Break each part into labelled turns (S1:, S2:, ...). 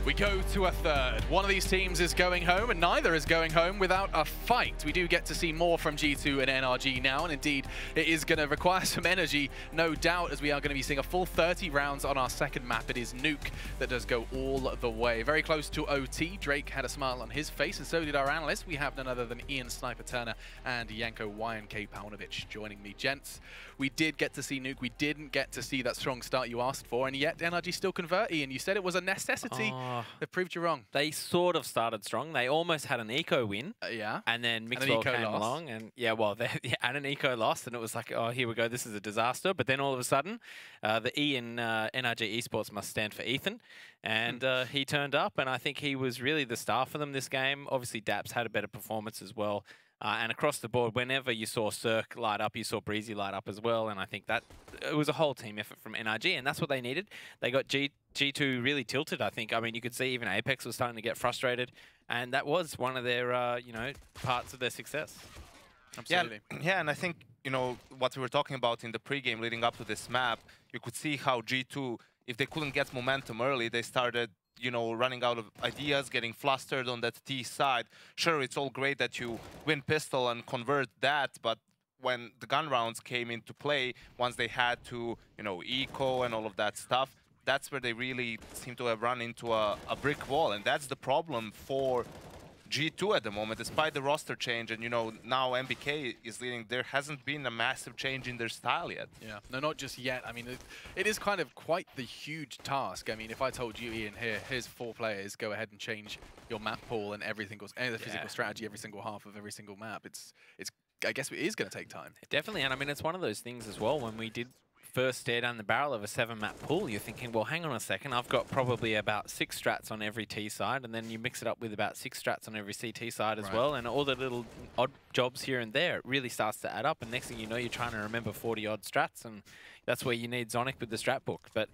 S1: We go to a third. One of these teams is going home, and neither is going home without a fight. We do get to see more from G2 and NRG now, and indeed, it is going to require some energy, no doubt, as we are going to be seeing a full 30 rounds on our second map. It is Nuke that does go all the way. Very close to OT. Drake had a smile on his face, and so did our analyst. We have none other than Ian Sniper Turner and Yanko YNK Paunovic joining me. Gents, we did get to see Nuke. We didn't get to see that strong start you asked for, and yet NRG still convert, Ian. You said it was a necessity. They've proved you wrong.
S2: They sort of started strong. They almost had an eco win.
S1: Yeah.
S2: And then Mixwell came along. And yeah, well, they had an eco loss. And it was like, oh, here we go. This is a disaster. But then all of a sudden, the E in NRG Esports must stand for Ethan. And he turned up. And I think he was really the star for them this game. Obviously, Daps had a better performance as well. And across the board, whenever you saw Cirque light up, you saw Breezy light up as well. And I think that it was a whole team effort from NRG, and that's what they needed. They got G2 really tilted, I think. I mean, you could see even Apex was starting to get frustrated, and that was one of their, you know, parts of their success.
S1: Absolutely.
S3: Yeah, and I think, you know, what we were talking about in the pregame leading up to this map, you could see how G2, if they couldn't get momentum early, they started, you know, running out of ideas, getting flustered on that T side. Sure, it's all great that you win pistol and convert that, but when the gun rounds came into play, once they had to, you know, eco and all of that stuff, that's where they really seem to have run into a brick wall. And that's the problem for G2 at the moment, despite the roster change. And, you know, now MBK is leading. There hasn't been a massive change in their style yet.
S1: Yeah, no, not just yet. I mean, it is kind of quite the huge task. I mean, if I told you, Ian, here's 4 players, go ahead and change your map pool and everything goes, and the physical strategy every single half of every single map. It's I guess it is going to take time.
S2: Definitely, and I mean, it's one of those things as well. When we did first stare down the barrel of a 7-map pool, you're thinking, well, hang on a second, I've got probably about 6 strats on every T side, and then you mix it up with about 6 strats on every CT side as well, and all the little odd jobs here and there, it really starts to add up, and next thing you know, you're trying to remember 40-odd strats, and that's where you need Zonic with the strat book. But,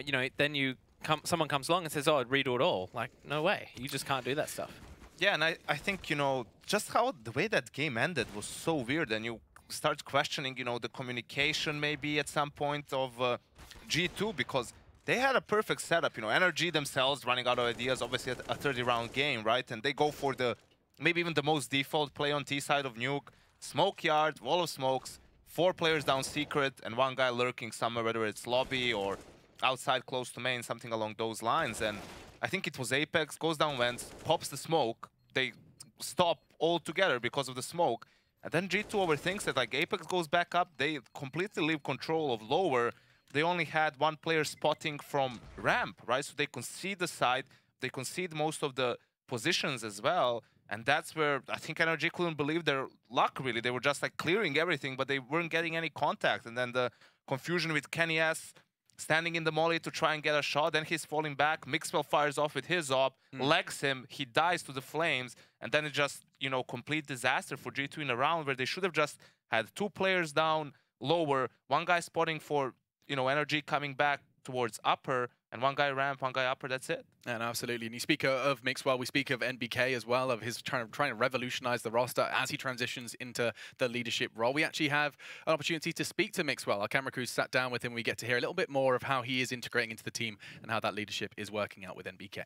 S2: you know, then someone comes along and says, oh, I'd redo it all. Like, no way. You just can't do that stuff.
S3: Yeah, and I think, you know, just how the way that game ended was so weird, and you start questioning, you know, the communication maybe at some point of G2, because they had a perfect setup, you know, NRG themselves running out of ideas, obviously a 30-round game, right? And they go for the, maybe even the most default play on T side of Nuke, smoke yard, wall of smokes, 4 players down secret, and 1 guy lurking somewhere, whether it's lobby or outside close to main, something along those lines. And I think it was Apex, goes down vents, pops the smoke, they stop altogether because of the smoke, and then G2 overthinks it. Like, Apex goes back up, they completely leave control of lower. They only had 1 player spotting from ramp, right? So they concede the side, they concede most of the positions as well, and that's where I think NRG couldn't believe their luck, really. They were just like clearing everything, but they weren't getting any contact, and then the confusion with Kenny S standing in the molly to try and get a shot, then he's falling back, Mixwell fires off with his op, legs him, he dies to the flames, and then it's just, you know, complete disaster for G2 in a round where they should have just had 2 players down lower, 1 guy spotting for, you know, NRG coming back towards upper, and 1 guy ramp, 1 guy upper, that's it.
S1: And absolutely. And you speak of Mixwell, we speak of NBK as well, of his trying to revolutionize the roster as he transitions into the leadership role. We actually have an opportunity to speak to Mixwell. Our camera crew sat down with him. We get to hear a little bit more of how he is integrating into the team and how that leadership is working out with NBK.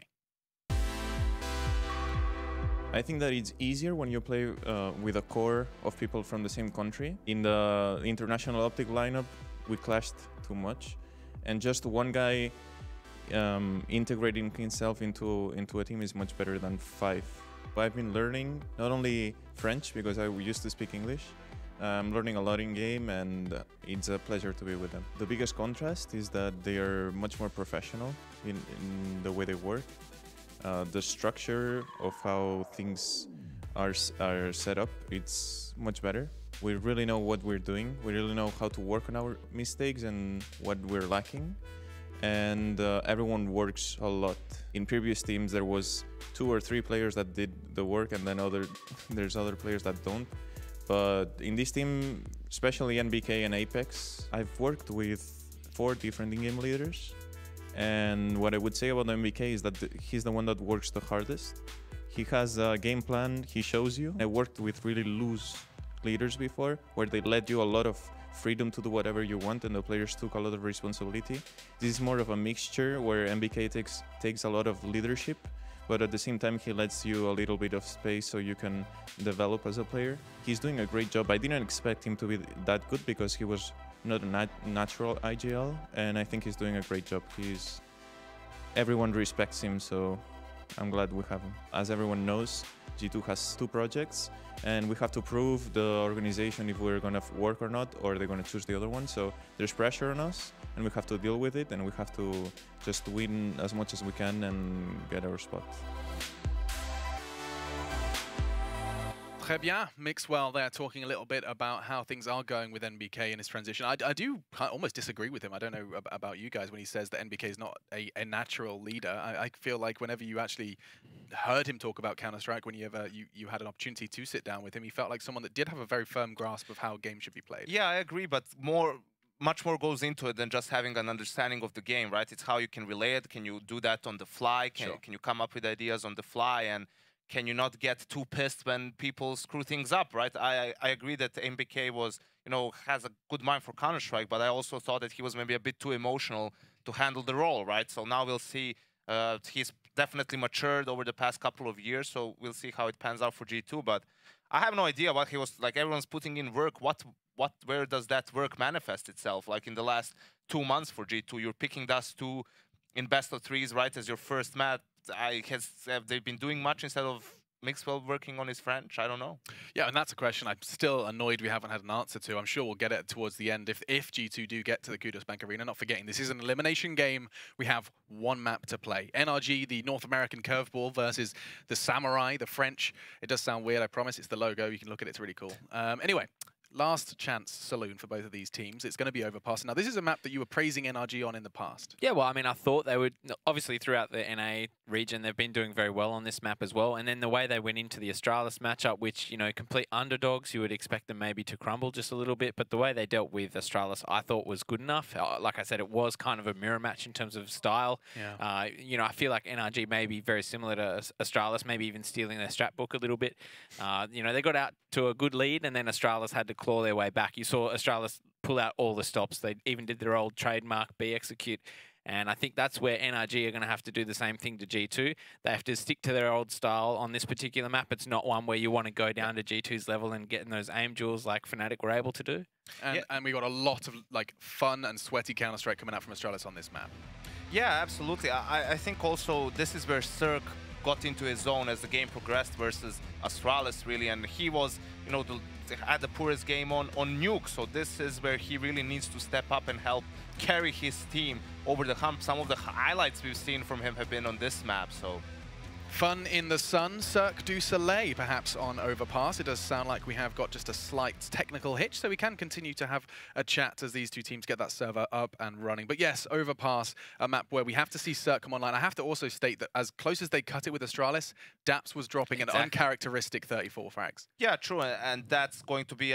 S4: I think that it's easier when you play with a core of people from the same country. In the international optic lineup, we clashed too much, and just 1 guy integrating himself into a team is much better than 5. But I've been learning not only French, because I used to speak English. I'm learning a lot in game, and it's a pleasure to be with them. The biggest contrast is that they are much more professional in the way they work. The structure of how things are set up, it's much better. We really know what we're doing. We really know how to work on our mistakes and what we're lacking. And everyone works a lot. In previous teams, there was 2 or 3 players that did the work, and then there's other players that don't. But in this team, especially NBK and Apex, I've worked with 4 different in-game leaders. And what I would say about MBK is that he's the one that works the hardest. He has a game plan, he shows you. I worked with really loose leaders before, where they let you a lot of freedom to do whatever you want, and the players took a lot of responsibility. This is more of a mixture where MBK takes a lot of leadership, but at the same time he lets you a little bit of space so you can develop as a player. He's doing a great job. I didn't expect him to be that good because he was not a natural IGL, and I think he's doing a great job. Everyone respects him, so I'm glad we have him. As everyone knows, G2 has 2 projects, and we have to prove the organization if we're gonna work or not, or they're gonna choose the other one. So there's pressure on us, and we have to deal with it, and we have to just win as much as we can and get our spot.
S1: Très bien. Mixwell there talking a little bit about how things are going with NBK in his transition. I do almost disagree with him. I don't know about you guys when he says that NBK is not a natural leader. I feel like whenever you actually heard him talk about Counter-Strike, when you had an opportunity to sit down with him, he felt like someone that did have a very firm grasp of how games should be played.
S3: Yeah, I agree, but much more goes into it than just having an understanding of the game, right? It's how you can relay it. Can you do that on the fly? Can you come up with ideas on the fly? And can you not get too pissed when people screw things up, right? I agree that MBK was, has a good mind for Counter-Strike, but I also thought that he was maybe a bit too emotional to handle the role, right? So now we'll see. He's definitely matured over the past couple of years, so we'll see how it pans out for G2. But I have no idea what he was like. Everyone's putting in work. Where does that work manifest itself? Like in the last 2 months for G2, you're picking Dust 2 in best of 3s, right, as your first map. Have they been doing much instead of Mixwell working on his French? I don't know.
S1: Yeah, and that's a question I'm still annoyed we haven't had an answer to. I'm sure we'll get it towards the end if G2 do get to the Qudos Bank Arena. Not forgetting, this is an elimination game. We have 1 map to play. NRG, the North American curveball, versus the Samurai, the French. It does sound weird, I promise. It's the logo. You can look at it. It's really cool. Anyway. Last chance saloon for both of these teams. It's going to be Overpass. Now, this is a map that you were praising NRG on in the past.
S2: Yeah, well, I mean, I thought they would. Obviously, throughout the NA region, they've been doing very well on this map as well. And then the way they went into the Astralis matchup, which, complete underdogs, you would expect them maybe to crumble just a little bit. But the way they dealt with Astralis, I thought was good enough. Like I said, it was kind of a mirror match in terms of style. Yeah. I feel like NRG may be very similar to Astralis, maybe even stealing their strat book a little bit. They got out to a good lead, and then Astralis had to claw their way back. You saw Astralis pull out all the stops. They even did their old trademark B execute. And I think that's where NRG are going to have to do the same thing to G2. They have to stick to their old style on this particular map. It's not one where you want to go down to G2's level and get in those aim duels like Fnatic were able to do.
S1: And we got a lot of fun and sweaty Counter-Strike coming out from Astralis on this map.
S3: Yeah, absolutely. I think also this is where Cirque got into his zone as the game progressed versus Astralis, really. And he was, had the poorest game on Nuke. So this is where he really needs to step up and help carry his team over the hump. Some of the highlights we've seen from him have been on this map, so.
S1: Fun in the sun, Cirque du Soleil perhaps on Overpass. It does sound like we have got just a slight technical hitch, so we can continue to have a chat as these two teams get that server up and running. But yes, Overpass, a map where we have to see Cirque come online. I have to also state that as close as they cut it with Astralis, Daps was dropping an uncharacteristic 34 frags.
S3: Yeah, true, and that's going to be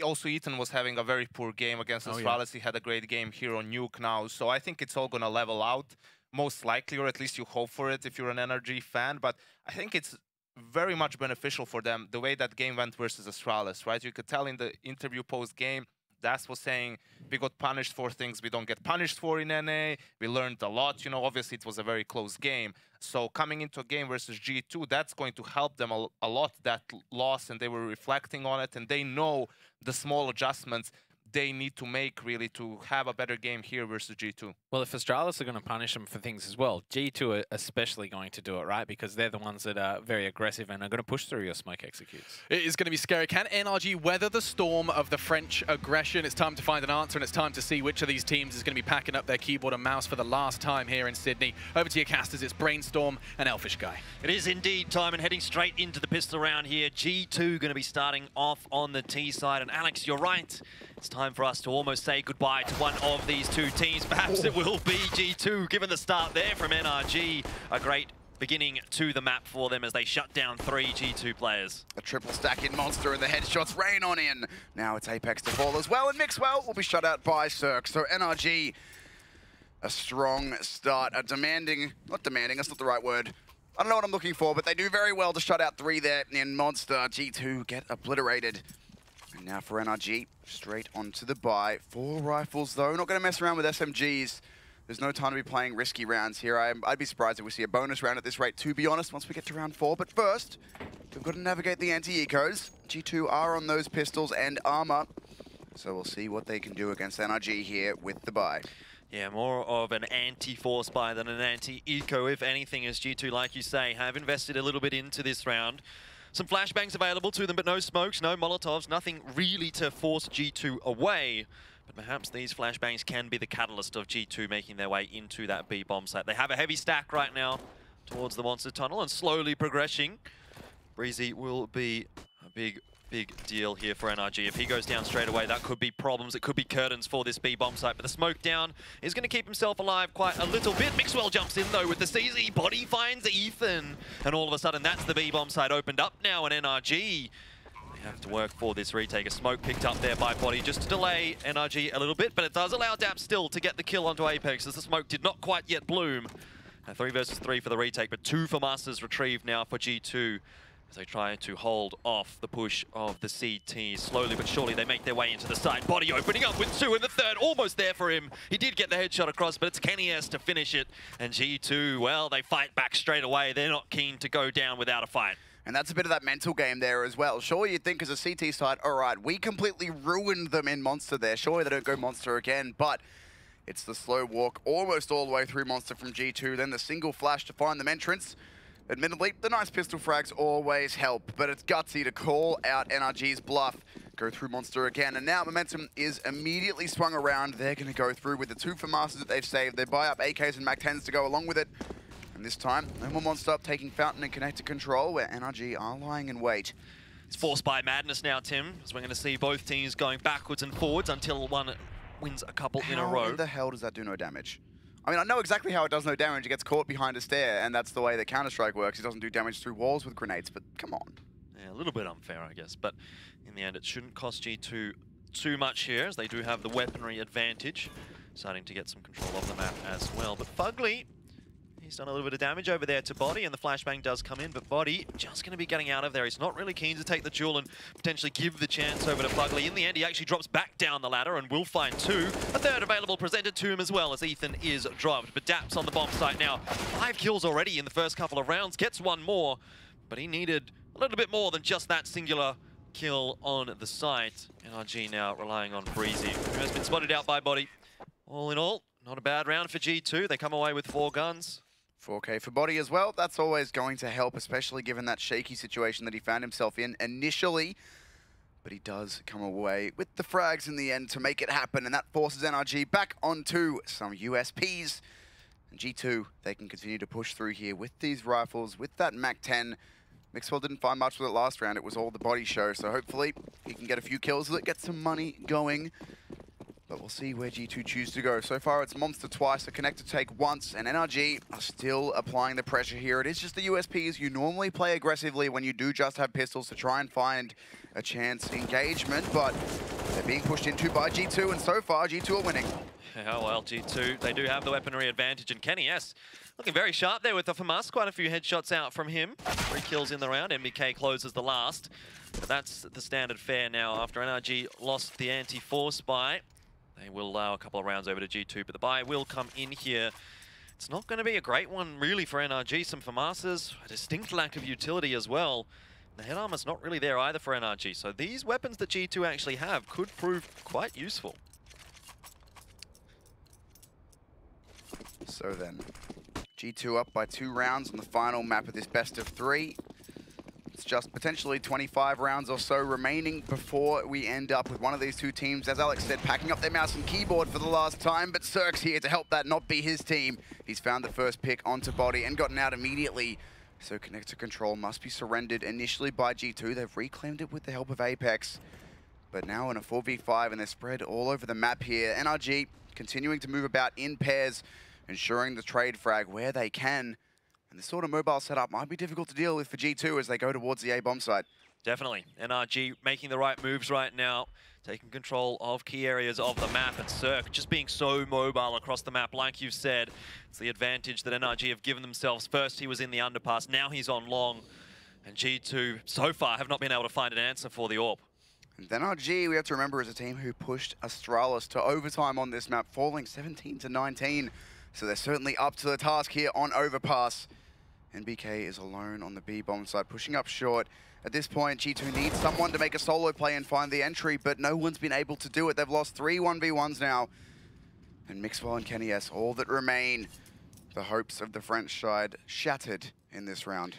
S3: also Ethan was having a very poor game against Astralis. He had a great game here on Nuke now, so I think it's all going to level out. Most likely, or at least you hope for it if you're an NRG fan, but I think it's very much beneficial for them, the way that game went versus Astralis, right? You could tell in the interview post-game, Das was saying, we got punished for things we don't get punished for in NA, we learned a lot, obviously it was a very close game. So coming into a game versus G2, that's going to help them a lot, that loss, and they were reflecting on it, and they know the small adjustments they need to make, really, to have a better game here versus G2.
S2: Well, if Astralis are going to punish them for things as well, G2 are especially going to do it, right? Because they're the ones that are very aggressive and are going to push through your smoke executes.
S1: It is going to be scary. Can NRG weather the storm of the French aggression? It's time to find an answer, and it's time to see which of these teams is going to be packing up their keyboard and mouse for the last time here in Sydney. Over to your casters, it's Brainstorm and Elfish Guy.
S5: It is indeed time, and heading straight into the pistol round here. G2 going to be starting off on the T side, and Alex, you're right. It's time for us to almost say goodbye to one of these two teams. Perhaps it will be G2, given the start there from NRG. A great beginning to the map for them as they shut down 3 G2 players.
S6: A triple stack in Monster and the headshots rain on in. Now it's Apex to fall as well, and Mixwell will be shut out by Cirque. So NRG, a strong start, not demanding, that's not the right word. I don't know what I'm looking for, but they do very well to shut out 3 there in Monster. G2 get obliterated. And now for NRG, straight onto the buy. 4 rifles though, not going to mess around with SMGs. There's no time to be playing risky rounds here. I'd be surprised if we see a bonus round at this rate, to be honest, once we get to round 4. But first, we've got to navigate the anti-ecos. G2 are on those pistols and armor, so we'll see what they can do against NRG here with the buy.
S5: Yeah, more of an anti-force buy than an anti-eco, if anything, as G2, like you say, have invested a little bit into this round. Some flashbangs available to them, but no smokes, no molotovs, nothing really to force G2 away. But perhaps these flashbangs can be the catalyst of G2 making their way into that B bomb site. They have a heavy stack right now towards the monster tunnel and slowly progressing. Breezy will be a big deal here for NRG. If he goes down straight away, that could be problems. It could be curtains for this B bomb site. But the smoke down is going to keep himself alive quite a little bit. Mixwell jumps in though with the CZ. Body finds Ethan. And all of a sudden, that's the B bomb site opened up now, and NRG have to work for this retake. A smoke picked up there by Body just to delay NRG a little bit, but it does allow Dap still to get the kill onto Apex as the smoke did not quite yet bloom. 3 versus 3 for the retake, but 2 for Masters retrieved now for G2 as they try to hold off the push of the CT. Slowly but surely they make their way into the side. Body opening up with 2 in the third, almost there for him. He did get the headshot across, but it's Kenny S to finish it. And G2, well, they fight back straight away. They're not keen to go down without a fight.
S6: And that's a bit of that mental game there as well. Sure, you'd think as a CT side, all right, we completely ruined them in Monster there. Sure, they don't go Monster again, but it's the slow walk almost all the way through Monster from G2, then the single flash to find them entrance. Admittedly, the nice pistol frags always help, but it's gutsy to call out NRG's bluff, go through Monster again, and now momentum is immediately swung around. They're going to go through with the 2 for Masters that they've saved. They buy up AKs and MAC-10s to go along with it. And this time, no more Monster taking Fountain and Connector control, where NRG are lying in wait.
S5: It's forced by madness now, Tim, as we're going to see both teams going backwards and forwards until one wins a couple in a row.
S6: How in the hell does that do no damage? I mean, I know exactly how it does no damage. It gets caught behind a stair, and that's the way that Counter-Strike works. It doesn't do damage through walls with grenades, but come on.
S5: Yeah, a little bit unfair, I guess, but in the end, it shouldn't cost G2 too much here, as they do have the weaponry advantage. Starting to get some control of the map as well. But Fugly, he's done a little bit of damage over there to Body, and the flashbang does come in, but Body just going to be getting out of there. He's not really keen to take the duel and potentially give the chance over to Fugly. In the end, he actually drops back down the ladder and will find 2. A third available presented to him as well as Ethan is dropped. But Dap's on the bomb site now. 5 kills already in the first couple of rounds. Gets 1 more, but he needed a little bit more than just that singular kill on the site. NRG now relying on Breezy, who has been spotted out by Body. All in all, not a bad round for G2. They come away with 4 guns.
S6: 4K for Body as well. That's always going to help, especially given that shaky situation that he found himself in initially. But he does come away with the frags in the end to make it happen, and that forces NRG back onto some USPs. And G2, they can continue to push through here with these rifles, with that MAC-10. Mixwell didn't find much with it last round. It was all the Body show, so hopefully he can get a few kills with it, get some money going. But we'll see where G2 choose to go. So far, it's Monster twice, a Connector take once, and NRG are still applying the pressure here. It is just the USPs. You normally play aggressively when you do just have pistols to try and find a chance engagement, but they're being pushed into by G2, and so far, G2 are winning.
S5: Yeah, well, G2, they do have the weaponry advantage, and Kenny S looking very sharp there with the FAMAS. Quite a few headshots out from him. 3 kills in the round. MBK closes the last. But that's the standard fare now after NRG lost the anti-force buy. They will allow a couple of rounds over to G2, but the buy will come in here. It's not going to be a great one, really, for NRG. Some FAMASs, a distinct lack of utility as well. The head armor's not really there either for NRG, so these weapons that G2 actually have could prove quite useful.
S6: So then, G2 up by 2 rounds on the final map of this best of 3. It's just potentially 25 rounds or so remaining before we end up with one of these 2 teams, as Alex said, packing up their mouse and keyboard for the last time, but Cirque's here to help that not be his team. He's found the first pick onto Body and gotten out immediately. So Connector control must be surrendered initially by G2. They've reclaimed it with the help of Apex. But now in a 4v5, and they're spread all over the map here. NRG continuing to move about in pairs, ensuring the trade frag where they can. And this sort of mobile setup might be difficult to deal with for G2 as they go towards the A-bomb site.
S5: Definitely. NRG making the right moves right now, taking control of key areas of the map, and Cirque just being so mobile across the map, like you've said. It's the advantage that NRG have given themselves. First he was in the underpass, now he's on long. And G2, so far, have not been able to find an answer for the AWP.
S6: And then NRG, we have to remember, is a team who pushed Astralis to overtime on this map, falling 17-19. So they're certainly up to the task here on Overpass. And BK is alone on the B-bomb side, pushing up short. At this point, G2 needs someone to make a solo play and find the entry, but no one's been able to do it. They've lost 3 1v1s now. And Mixwell and Kenny S, all that remain. The hopes of the French side shattered in this round.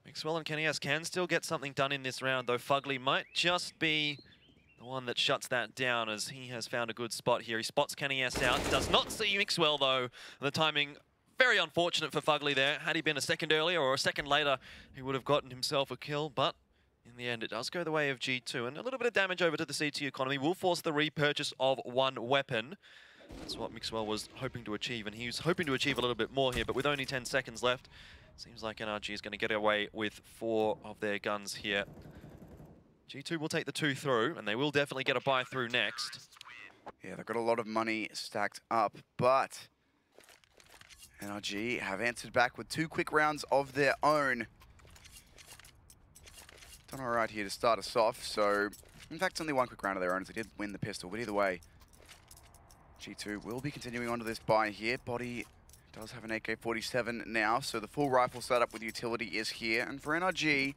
S5: Mixwell and Kenny S can still get something done in this round, though Fugly might just be the one that shuts that down, as he has found a good spot here. He spots Kenny S out, does not see Mixwell though. The timing, very unfortunate for Fugly there. Had he been a second earlier or a second later, he would have gotten himself a kill, but in the end, it does go the way of G2, and a little bit of damage over to the CT economy will force the repurchase of 1 weapon. That's what Mixwell was hoping to achieve, and he was hoping to achieve a little bit more here, but with only 10 seconds left, seems like NRG is going to get away with 4 of their guns here. G2 will take the 2 through, and they will definitely get a buy through next.
S6: Yeah, they've got a lot of money stacked up, but NRG have answered back with 2 quick rounds of their own. Done all right here to start us off, so in fact only 1 quick round of their own as they did win the pistol, but either way, G2 will be continuing on to this buy here. Body does have an AK-47 now, so the full rifle setup with utility is here. And for NRG,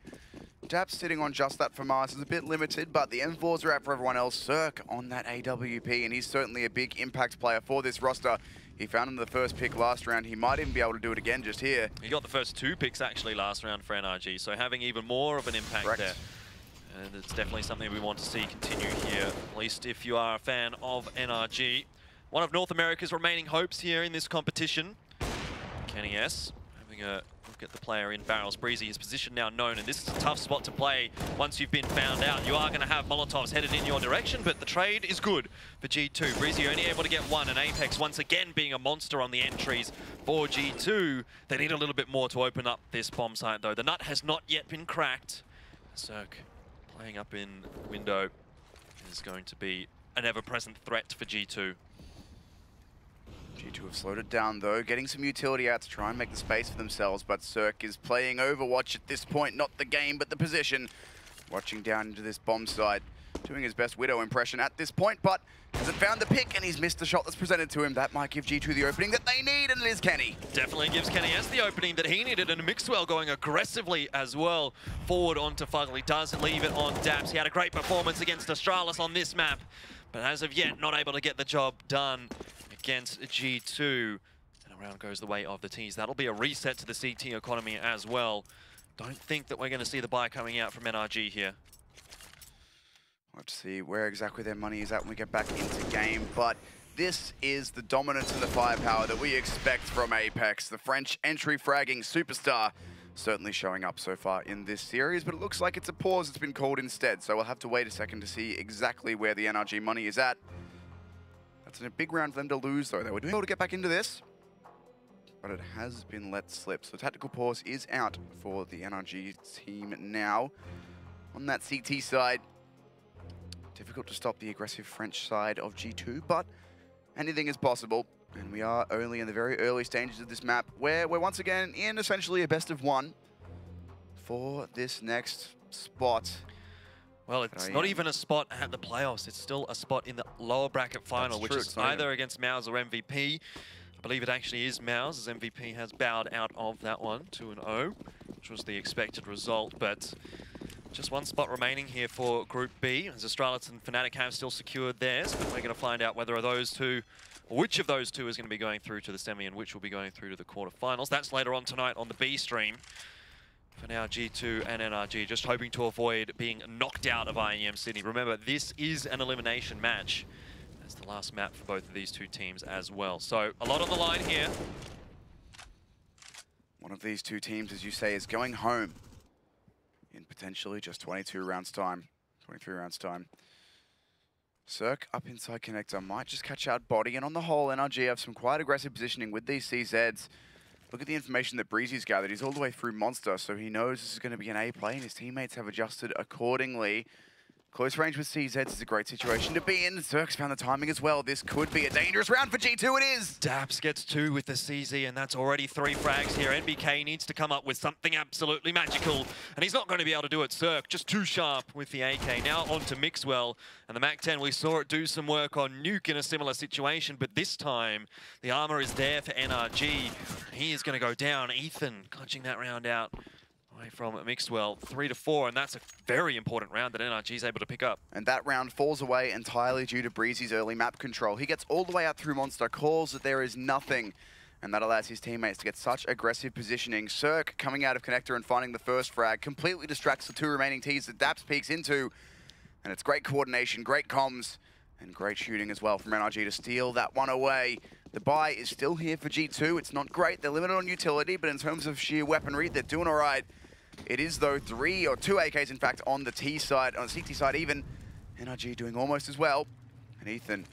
S6: Dap's sitting on just that for Mars is a bit limited, but the M4s are out for everyone else. Cirque on that AWP, and he's certainly a big impact player for this roster. He found him the first pick last round. He might even be able to do it again just here.
S5: He got the first 2 picks actually last round for NRG, so having even more of an impact
S6: Correct.
S5: there. And it's definitely something we want to see continue here, at least if you are a fan of NRG. One of North America's remaining hopes here in this competition. Kenny S having a look at the player in barrels. Breezy, his position now known, and this is a tough spot to play once you've been found out. You are going to have Molotovs headed in your direction, but the trade is good for G2. Breezy only able to get 1, and Apex once again being a monster on the entries for G2. They need a little bit more to open up this bomb site though. The nut has not yet been cracked. Cirque playing up in window is going to be an ever-present threat for G2.
S6: G2 have slowed it down though, getting some utility out to try and make the space for themselves, but Cirque is playing Overwatch at this point, not the game, but the position. Watching down into this bomb site, doing his best Widow impression at this point, but hasn't found the pick, and he's missed the shot that's presented to him. That might give G2 the opening that they need, and it is Kenny.
S5: Definitely gives Kenny S the opening that he needed, and Mixwell going aggressively as well forward onto Fugly. Does leave it on Daps. He had a great performance against Astralis on this map, but as of yet, not able to get the job done against G2. And around goes the way of the T's. That'll be a reset to the CT economy as well. Don't think that we're going to see the buy coming out from NRG here.
S6: We'll have to see where exactly their money is at when we get back into game, but this is the dominance and the firepower that we expect from Apex. The French entry fragging superstar certainly showing up so far in this series, but it looks like it's a pause that's been called instead, so we'll have to wait a second to see exactly where the NRG money is at. That's a big round for them to lose, though. They were able to get back into this, but it has been let slip. So tactical pause is out for the NRG team now. On that CT side, difficult to stop the aggressive French side of G2, but anything is possible. And we are only in the very early stages of this map, where we're once again in essentially a best of 1 for this next spot.
S5: Well, it's not even a spot at the playoffs. It's still a spot in the lower bracket final, which is either against Mouse or MVP. I believe it actually is Mouse, as MVP has bowed out of that one, 2-0, which was the expected result. But just 1 spot remaining here for Group B, as Astralis and Fnatic have still secured theirs. But we're going to find out whether those 2, or which of those 2 is going to be going through to the semi and which will be going through to the quarterfinals. That's later on tonight on the B stream. For now, G2 and NRG just hoping to avoid being knocked out of IEM Sydney. Remember, this is an elimination match. That's the last map for both of these 2 teams as well. So, a lot on the line here.
S6: One of these 2 teams, as you say, is going home in potentially just 22 rounds time, 23 rounds time. Cirque up inside connector might just catch out Body, and on the whole, NRG have some quite aggressive positioning with these CZs. Look at the information that Breezy's gathered. He's all the way through Monster, so he knows this is going to be an A play, and his teammates have adjusted accordingly. Close range with CZs is a great situation to be in. Zerk's found the timing as well. This could be a dangerous round for G2, it is!
S5: Daps gets 2 with the CZ, and that's already 3 frags here. NBK needs to come up with something absolutely magical, and he's not going to be able to do it. Zerk just too sharp with the AK. Now on to Mixwell, and the MAC-10, we saw it do some work on Nuke in a similar situation, but this time, the armor is there for NRG. He is going to go down. Ethan clutching that round out. Away from Mixwell, 3-4, and that's a very important round that NRG is able to pick up.
S6: And that round falls away entirely due to Breezy's early map control. He gets all the way out through Monster, calls that there is nothing, and that allows his teammates to get such aggressive positioning. Cirque coming out of Connector and finding the first frag completely distracts the 2 remaining Ts that Daps peeks into, and it's great coordination, great comms, and great shooting as well from NRG to steal that one away. The buy is still here for G2. It's not great, they're limited on utility, but in terms of sheer weaponry, they're doing all right. It is, though, 2 AKs, in fact, on the T side, on the CT side even. NRG doing almost as well. And Ethan,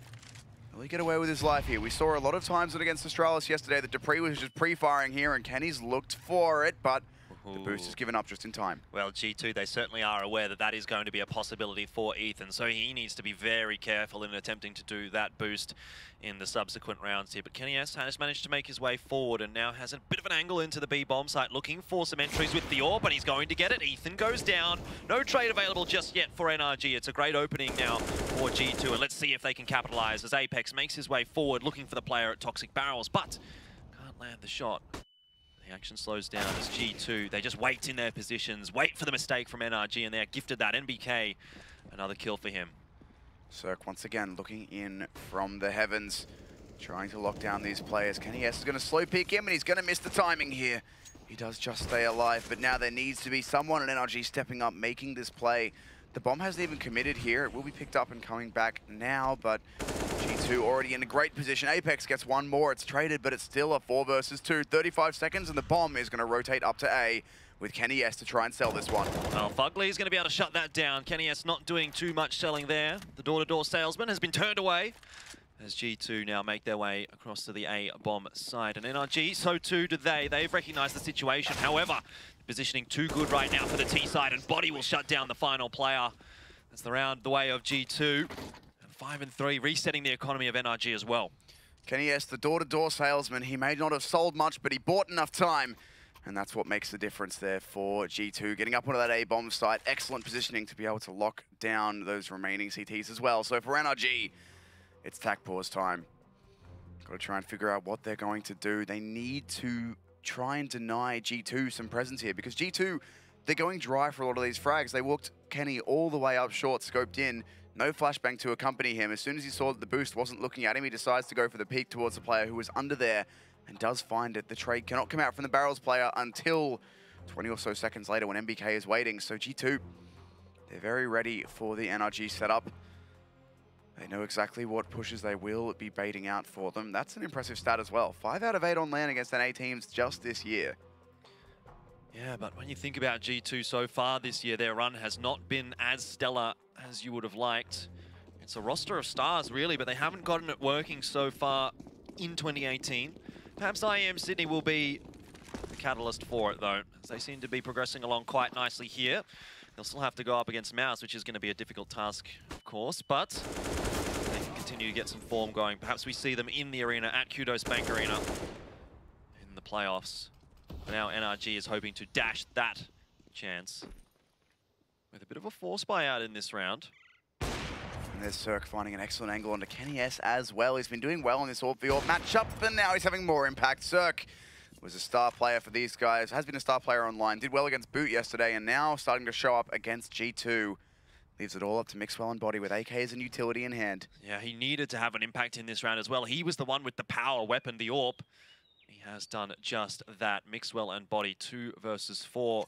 S6: will he get away with his life here? We saw a lot of times against Astralis yesterday that Dupree was just pre-firing here, and Kenny's looked for it, but the boost is given up just in time.
S5: Well, G2, they certainly are aware that that is going to be a possibility for Ethan, so he needs to be very careful in attempting to do that boost in the subsequent rounds here. But Kenny S has managed to make his way forward and now has a bit of an angle into the B bomb site, looking for some entries with the AWP, but he's going to get it. Ethan goes down. No trade available just yet for NRG. It's a great opening now for G2, and let's see if they can capitalize as Apex makes his way forward, looking for the player at Toxic Barrels, but can't land the shot. The action slows down as G2, they just wait in their positions, wait for the mistake from NRG, and they're gifted that. NBK, another kill for him.
S6: Cirque once again looking in from the heavens, trying to lock down these players. Kenny S is going to slow peek him, and he's going to miss the timing here. He does just stay alive, but now there needs to be someone in NRG stepping up, making this play. The bomb hasn't even committed here. It will be picked up and coming back now, but G2 already in a great position. Apex gets one more. It's traded, but it's still a 4 versus 2. 35 seconds, and the bomb is going to rotate up to A with Kenny S to try and sell this one.
S5: Well, Fugly is going to be able to shut that down. Kenny S not doing too much selling there. The door-to-door salesman has been turned away as G2 now make their way across to the A-bomb side. And NRG, so too do they. They've recognized the situation. However, positioning too good right now for the T side, and Body will shut down the final player. That's the round the way of G2. 5-3, resetting the economy of NRG as well.
S6: Kenny S, the door-to-door salesman, he may not have sold much, but he bought enough time. And that's what makes the difference there for G2. Getting up onto that A-bomb site, excellent positioning to be able to lock down those remaining CTs as well. So for NRG, it's tac pause time. Got to try and figure out what they're going to do. They need to try and deny G2 some presence here, because G2, they're going dry for a lot of these frags. They walked Kenny all the way up short, scoped in, no flashbang to accompany him. As soon as he saw that the boost wasn't looking at him, he decides to go for the peek towards the player who was under there and does find it. The trade cannot come out from the Barrels player until 20 or so seconds later when MBK is waiting. So G2, they're very ready for the NRG setup. They know exactly what pushes they will be baiting out for them. That's an impressive stat as well. 5 out of 8 on LAN against NA teams just this year.
S5: Yeah, but when you think about G2 so far this year, their run has not been as stellar as you would have liked. It's a roster of stars, really, but they haven't gotten it working so far in 2018. Perhaps IEM Sydney will be the catalyst for it, though, as they seem to be progressing along quite nicely here. They'll still have to go up against Mouse, which is going to be a difficult task, of course, but they can continue to get some form going. Perhaps we see them in the arena at Qudos Bank Arena in the playoffs. But now NRG is hoping to dash that chance with a bit of a force buyout in this round.
S6: And there's Cirque finding an excellent angle onto Kenny S as well. He's been doing well in this AWP matchup, and now he's having more impact. Cirque was a star player for these guys, has been a star player online, did well against Boot yesterday, and now starting to show up against G2. Leaves it all up to Mixwell and Body with AKs and utility in hand.
S5: Yeah, he needed to have an impact in this round as well. He was the one with the power weapon, the AWP. He has done just that. Mixwell and Body, 2 versus 4.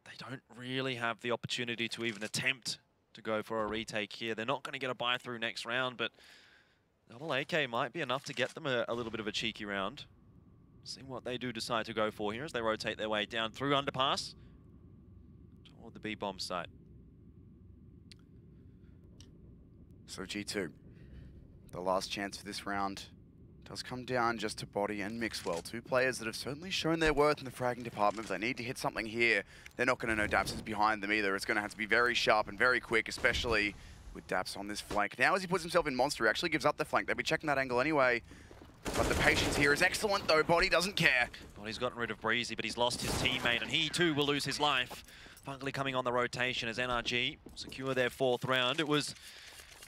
S5: They don't really have the opportunity to even attempt to go for a retake here. They're not going to get a buy through next round, but double AK might be enough to get them a little bit of a cheeky round. See what they do decide to go for here as they rotate their way down through Underpass toward the B-bomb site.
S6: So G2, the last chance for this round Does come down just to Body and Mixwell. Two players that have certainly shown their worth in the fragging department. If they need to hit something here, they're not going to know Daps is behind them either. It's going to have to be very sharp and very quick, especially with Daps on this flank. Now as he puts himself in Monster, he actually gives up the flank. They'll be checking that angle anyway. But the patience here is excellent though. Body doesn't care.
S5: Body's gotten rid of Breezy, but he's lost his teammate, and he too will lose his life. Funkly coming on the rotation as NRG secure their 4th round. It was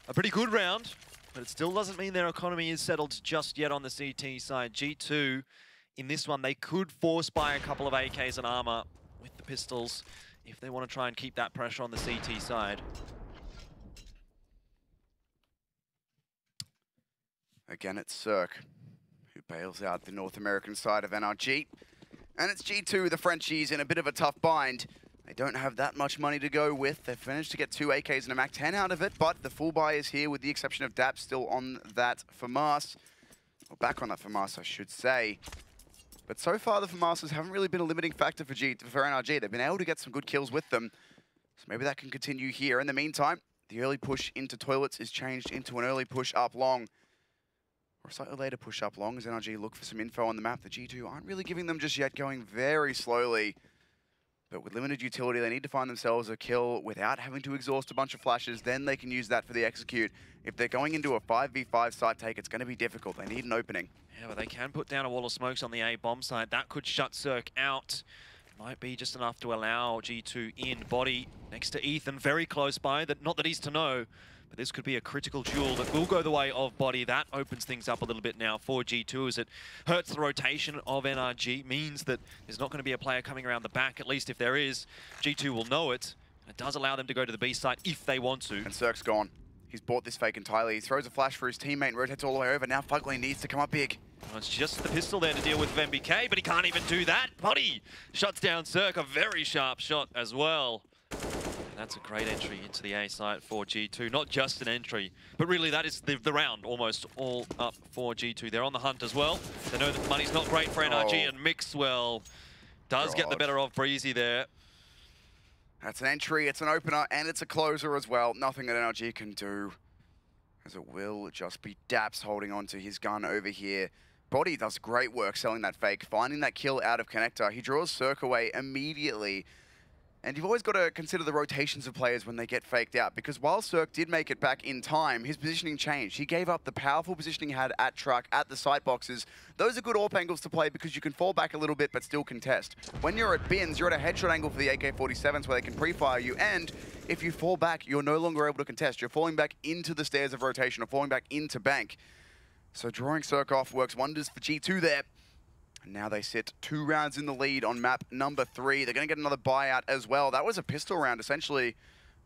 S5: a pretty good round, but it still doesn't mean their economy is settled just yet on the CT side. G2, in this one, they could force by a couple of AKs and armor with the pistols if they want to try and keep that pressure on the CT side.
S6: Again, it's Cirque who bails out the North American side of NRG. And it's G2, the Frenchies, in a bit of a tough bind. They don't have that much money to go with. They've managed to get 2 AKs and a Mac 10 out of it, but the full buy is here with the exception of Daps still on that FAMAS. Or back on that FAMAS, I should say. But so far, the FAMASs haven't really been a limiting factor for NRG. They've been able to get some good kills with them. So maybe that can continue here. In the meantime, the early push into toilets is changed into an early push up long. Or a slightly later push up long as NRG look for some info on the map. The G2 aren't really giving them just yet, going very slowly. But with limited utility, they need to find themselves a kill without having to exhaust a bunch of flashes. Then they can use that for the execute. If they're going into a 5v5 site take, it's going to be difficult. They need an opening.
S5: Yeah, but they can put down a wall of smokes on the A bomb side. That could shut Cirque out. Might be just enough to allow G2 in. Body next to Ethan, very close by. Not that he's to know, but this could be a critical duel that will go the way of Body. That opens things up a little bit now for G2 as it hurts the rotation of NRG. Means that there's not going to be a player coming around the back, at least if there is. G2 will know it. It does allow them to go to the B site if they want to.
S6: And Cirque's gone. He's bought this fake entirely. He throws a flash for his teammate and rotates all the way over. Now Fugly needs to come up big.
S5: Well, it's just the pistol there to deal with MBK, but he can't even do that. Body shuts down Cirque, a very sharp shot as well. That's a great entry into the A site for G2. Not just an entry, but really that is the round almost all up for G2. They're on the hunt as well. They know that the money's not great for NRG, and Mixwell does get the better of Breezy there.
S6: That's an entry, it's an opener, and it's a closer as well. Nothing that NRG can do, as it will just be Daps holding on to his gun over here. Body does great work selling that fake, finding that kill out of connector. He draws Cirque away immediately. And you've always got to consider the rotations of players when they get faked out, because while Cirque did make it back in time, his positioning changed. He gave up the powerful positioning he had at truck, at the sight boxes. Those are good AWP angles to play because you can fall back a little bit but still contest. When you're at bins, you're at a headshot angle for the AK-47s where they can pre-fire you, and if you fall back, you're no longer able to contest. You're falling back into the stairs of rotation or falling back into bank. So drawing Cirque off works wonders for G2 there. And now they sit 2 rounds in the lead on map number 3. They're going to get another buyout as well. That was a pistol round, essentially.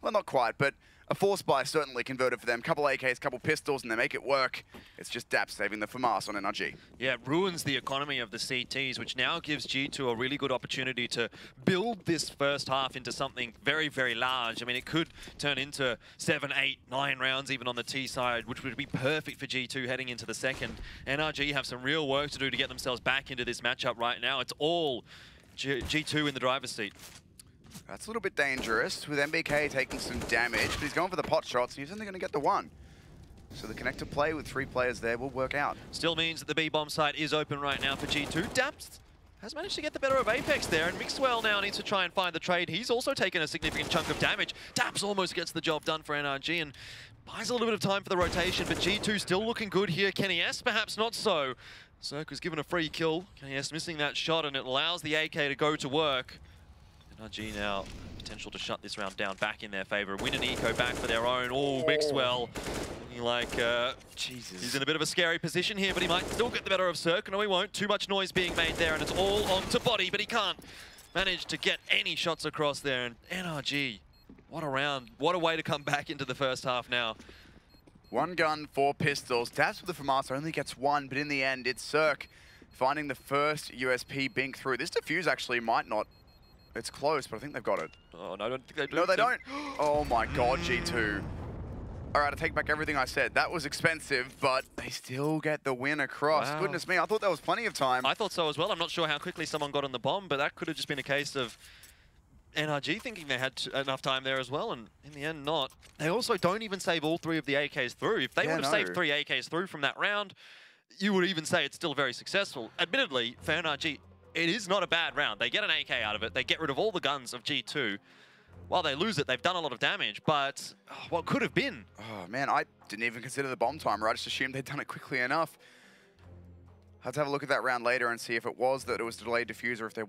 S6: Well, not quite, but a force buy certainly converted for them. Couple AKs, couple pistols, and they make it work. It's just Daps saving the FAMAS on NRG.
S5: Yeah, it ruins the economy of the CTs, which now gives G2 a really good opportunity to build this first half into something very, very large. I mean, it could turn into 7, 8, 9 rounds even on the T side, which would be perfect for G2 heading into the second. NRG have some real work to do to get themselves back into this matchup right now. It's all G2 in the driver's seat.
S6: That's a little bit dangerous, with MBK taking some damage, but he's going for the pot shots, and he's only going to get the 1. So the connector play with 3 players there will work out.
S5: Still means that the B-bomb site is open right now for G2. Daps has managed to get the better of Apex there, and Mixwell now needs to try and find the trade. He's also taken a significant chunk of damage. Daps almost gets the job done for NRG and buys a little bit of time for the rotation, but G2 still looking good here. Kenny S perhaps not so. Cirque was given a free kill. Kenny S missing that shot, and it allows the AK to go to work. NRG now potential to shut this round down back in their favor. Win an eco back for their own. Oh, Mixwell looking like Jesus. He's in a bit of a scary position here, but he might still get the better of Cirque. No, he won't. Too much noise being made there, and it's all onto Body, but he can't manage to get any shots across there. And NRG, what a round. What a way to come back into the first half now.
S6: 1 gun, 4 pistols. Daps with the FAMAS only gets 1, but in the end, it's Cirque finding the first USP bink through. This defuse actually might not. It's close, but I think they've got it.
S5: Oh, no, I don't think they do.
S6: No, they don't. Oh my God, G2. All right, I take back everything I said. That was expensive, but they still get the win across.
S5: Wow.
S6: Goodness me, I thought that was plenty of time.
S5: I thought so as well. I'm not sure how quickly someone got on the bomb, but that could have just been a case of NRG thinking they had enough time there as well, and in the end, not. They also don't even save all 3 of the AKs through. If they would have saved 3 AKs through from that round, you would even say it's still very successful. Admittedly, for NRG, it is not a bad round. They get an AK out of it. They get rid of all the guns of G2. While they lose it, they've done a lot of damage, but what could have been?
S6: Oh, man, I didn't even consider the bomb timer. I just assumed they'd done it quickly enough. I had to have a look at that round later and see if it was that it was a delayed diffuser, if there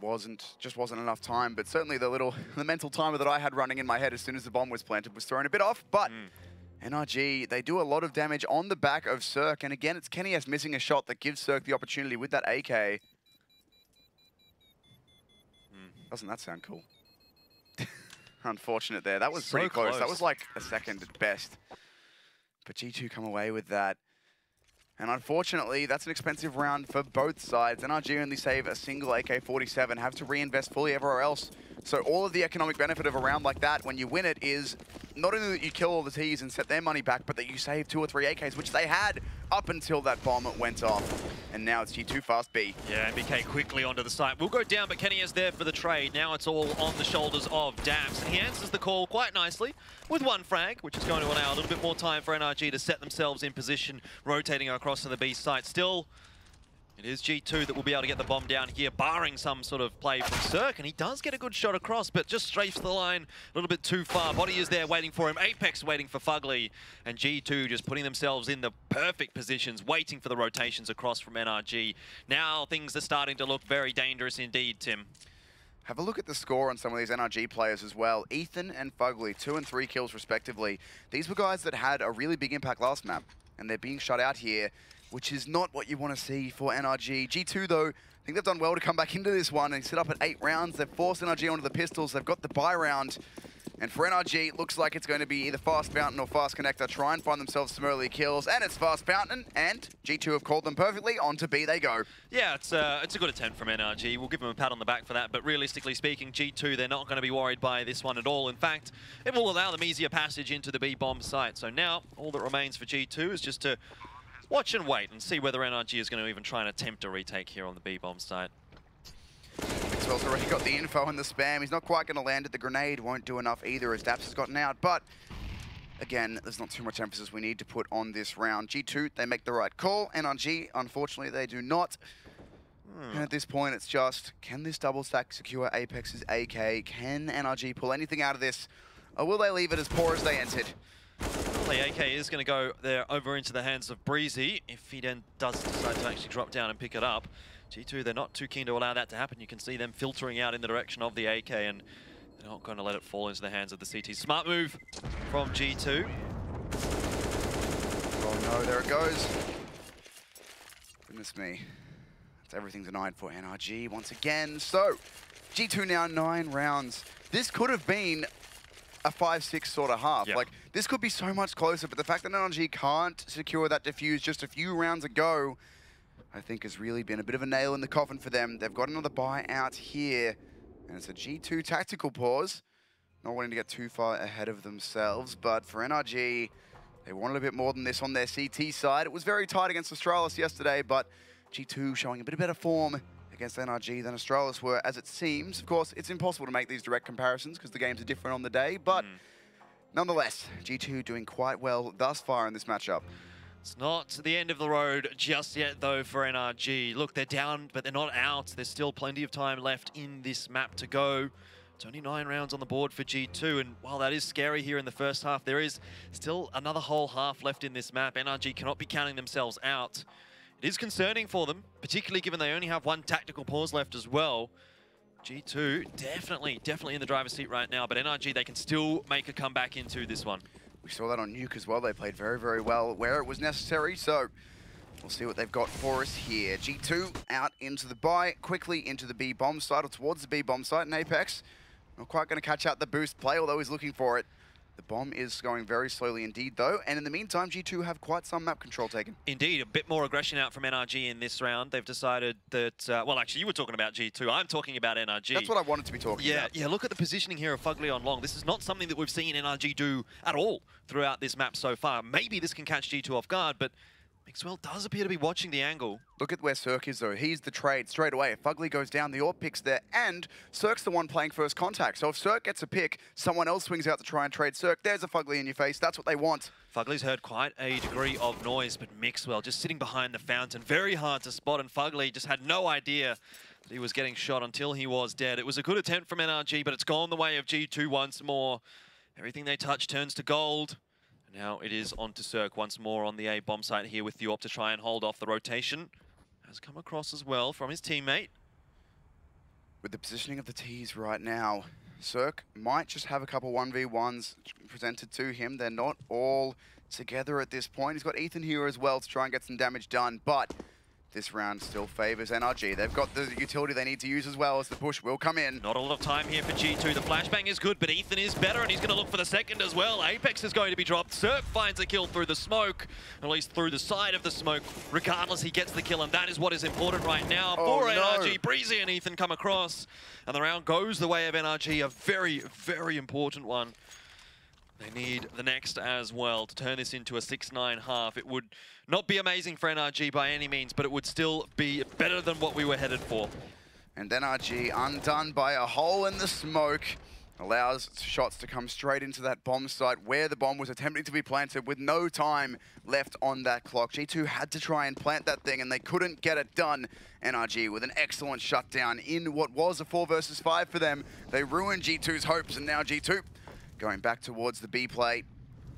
S6: just wasn't enough time. But certainly the mental timer that I had running in my head as soon as the bomb was planted was thrown a bit off. But NRG, they do a lot of damage on the back of Cirque. And again, it's Kenny S missing a shot that gives Cirque the opportunity with that AK. Doesn't that sound cool? Unfortunate there. That was pretty close. That was like a second at best. But G2 come away with that. And unfortunately, that's an expensive round for both sides. NRG only save a single AK-47, have to reinvest fully everywhere else. So all of the economic benefit of a round like that, when you win it, is not only that you kill all the Ts and set their money back, but that you save 2 or 3 AKs, which they had up until that bomb went off. And now it's G2 fast B.
S5: Yeah, MBK quickly onto the site. We'll go down, but Kenny is there for the trade. Now it's all on the shoulders of Daps, and he answers the call quite nicely with 1 frag, which is going to allow a little bit more time for NRG to set themselves in position, rotating across to the B site. Still, it is G2 that will be able to get the bomb down here, barring some sort of play from Cirque, and he does get a good shot across, but just strafes the line a little bit too far. Body is there waiting for him, Apex waiting for Fugly, and G2 just putting themselves in the perfect positions, waiting for the rotations across from NRG. Now things are starting to look very dangerous indeed, Tim.
S6: Have a look at the score on some of these NRG players as well. Ethan and Fugly, 2 and 3 kills respectively. These were guys that had a really big impact last map, and they're being shut out here, which is not what you want to see for NRG. G2, though, I think they've done well to come back into this one and sit up at 8 rounds. They've forced NRG onto the pistols. They've got the buy round. And for NRG, it looks like it's going to be either Fast Fountain or Fast Connector. Try and find themselves some early kills. And it's Fast Fountain, and G2 have called them perfectly. On to B they go.
S5: Yeah, it's a good attempt from NRG. We'll give them a pat on the back for that. But realistically speaking, G2, they're not going to be worried by this one at all. In fact, it will allow them easier passage into the B bomb site. So now, all that remains for G2 is just to watch and wait and see whether NRG is going to even try and attempt a retake here on the B-bomb site.
S6: Mixwell's already got the info and the spam. He's not quite going to land it. The grenade won't do enough either as Daps has gotten out. But again, there's not too much emphasis we need to put on this round. G2, they make the right call. NRG, unfortunately, they do not. And at this point, it's just, can this double stack secure Apex's AK? Can NRG pull anything out of this? Or will they leave it as poor as they entered?
S5: Well, the AK is going to go there over into the hands of Breezy if he then does decide to actually drop down and pick it up. G2, they're not too keen to allow that to happen. You can see them filtering out in the direction of the AK, and they're not going to let it fall into the hands of the CT. Smart move from G2.
S6: Oh no, there it goes. Goodness me. That's everything denied for NRG once again. So, G2 now 9 rounds. This could have been a 5-6 sort of half.
S5: Yep.
S6: Like, this could be so much closer, but the fact that NRG can't secure that defuse just a few rounds ago, I think has really been a bit of a nail in the coffin for them. They've got another buy out here, and it's a G2 tactical pause. Not wanting to get too far ahead of themselves, but for NRG, they wanted a bit more than this on their CT side. It was very tight against Astralis yesterday, but G2 showing a bit of better form against NRG than Astralis were, as it seems. Of course, it's impossible to make these direct comparisons because the games are different on the day, but nonetheless, G2 doing quite well thus far in this matchup.
S5: It's not the end of the road just yet, though, for NRG. Look, they're down, but they're not out. There's still plenty of time left in this map to go. It's only 9 rounds on the board for G2, and while that is scary here in the first half, there is still another whole half left in this map. NRG cannot be counting themselves out. It is concerning for them, particularly given they only have 1 tactical pause left as well. G2 definitely in the driver's seat right now, but NRG, they can still make a comeback into this one.
S6: We saw that on Nuke as well. They played very, very well where it was necessary, so we'll see what they've got for us here. G2 out into the buy, quickly into the B bomb site, or towards the B bomb site, and Apex not quite going to catch out the boost play, although he's looking for it. The bomb is going very slowly indeed, though, and in the meantime, G2 have quite some map control taken.
S5: Indeed, a bit more aggression out from NRG in this round. They've decided that, well, actually, you were talking about G2. I'm talking about NRG.
S6: That's what I wanted to be talking about.
S5: Yeah, look at the positioning here of Fugly on long. This is not something that we've seen NRG do at all throughout this map so far. Maybe this can catch G2 off guard, but Mixwell does appear to be watching the angle.
S6: Look at where Cirque is, though. He's the trade straight away. If Fugly goes down, the AWP picks there, and Cirque's the one playing first contact. So if Cirque gets a pick, someone else swings out to try and trade Cirque. There's a Fugly in your face. That's what they want.
S5: Fugly's heard quite a degree of noise, but Mixwell just sitting behind the fountain. Very hard to spot, and Fugly just had no idea that he was getting shot until he was dead. It was a good attempt from NRG, but it's gone the way of G2 once more. Everything they touch turns to gold. Now it is on to Cirque once more on the A bomb site here with the AWP to try and hold off the rotation. Has come across as well from his teammate.
S6: With the positioning of the T's right now, Cirque might just have a couple 1v1s presented to him. They're not all together at this point. He's got Ethan here as well to try and get some damage done, but this round still favors NRG. They've got the utility they need to use as well as the push will come in.
S5: Not a lot of time here for G2. The flashbang is good, but Ethan is better, and he's going to look for the second as well. Apex is going to be dropped. Cirque finds a kill through the smoke, at least through the side of the smoke. Regardless, he gets the kill, and that is what is important right now for NRG. Breezy and Ethan come across, and the round goes the way of NRG. A very, very important one. They need the next as well to turn this into a 6-9 half. It would not be amazing for NRG by any means, but it would still be better than what we were headed for.
S6: And NRG undone by a hole in the smoke. Allows shots to come straight into that bomb site where the bomb was attempting to be planted with no time left on that clock. G2 had to try and plant that thing and they couldn't get it done. NRG with an excellent shutdown in what was a 4 versus 5 for them. They ruined G2's hopes, and now G2 going back towards the B play.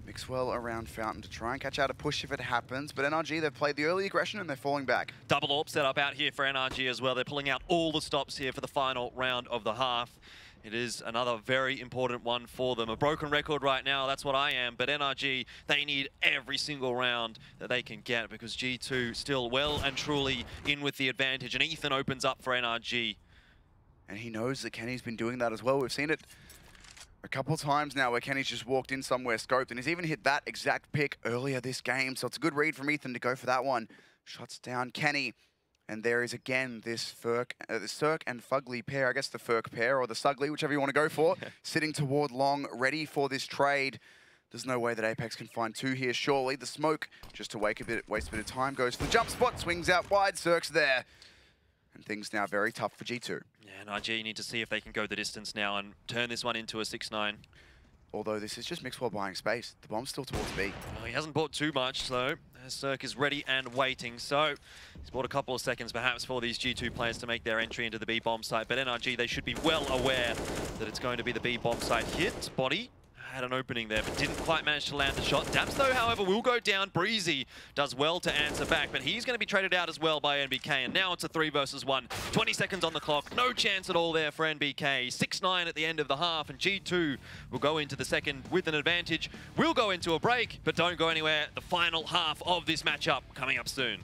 S6: Mixwell around Fountain to try and catch out a push if it happens, but NRG, they've played the early aggression and they're falling back.
S5: Double AWP set up out here for NRG as well. They're pulling out all the stops here for the final round of the half. It is another very important one for them. A broken record right now, that's what I am, but NRG, they need every single round that they can get because G2 still well and truly in with the advantage, and Ethan opens up for NRG.
S6: And he knows that Kenny's been doing that as well. We've seen it a couple times now where Kenny's just walked in somewhere scoped, and he's even hit that exact pick earlier this game. So it's a good read from Ethan to go for that one. Shuts down Kenny. And there is again this Cirque and Fugly pair, I guess the Ferk pair or the Sugly, whichever you want to go for, sitting toward long, ready for this trade. There's no way that Apex can find two here, surely. The smoke, just to waste a bit of time, goes for the jump spot, swings out wide, Cirque's there. And things now very tough for G2.
S5: Yeah, NRG need to see if they can go the distance now and turn this one into a 6-9.
S6: Although this is just Mixwell buying space. The bomb's still towards B.
S5: Well, he hasn't bought too much, so Cirque is ready and waiting. So he's bought a couple of seconds perhaps for these G2 players to make their entry into the B bomb site. But NRG, they should be well aware that it's going to be the B bomb site hit. Body had an opening there, but didn't quite manage to land the shot. Daps, though, however, will go down. Breezy does well to answer back, but he's going to be traded out as well by NBK, and now it's a 3 versus 1. 20 seconds on the clock. No chance at all there for NBK. 6-9 at the end of the half, and G2 will go into the second with an advantage. We'll go into a break, but don't go anywhere. The final half of this matchup coming up soon.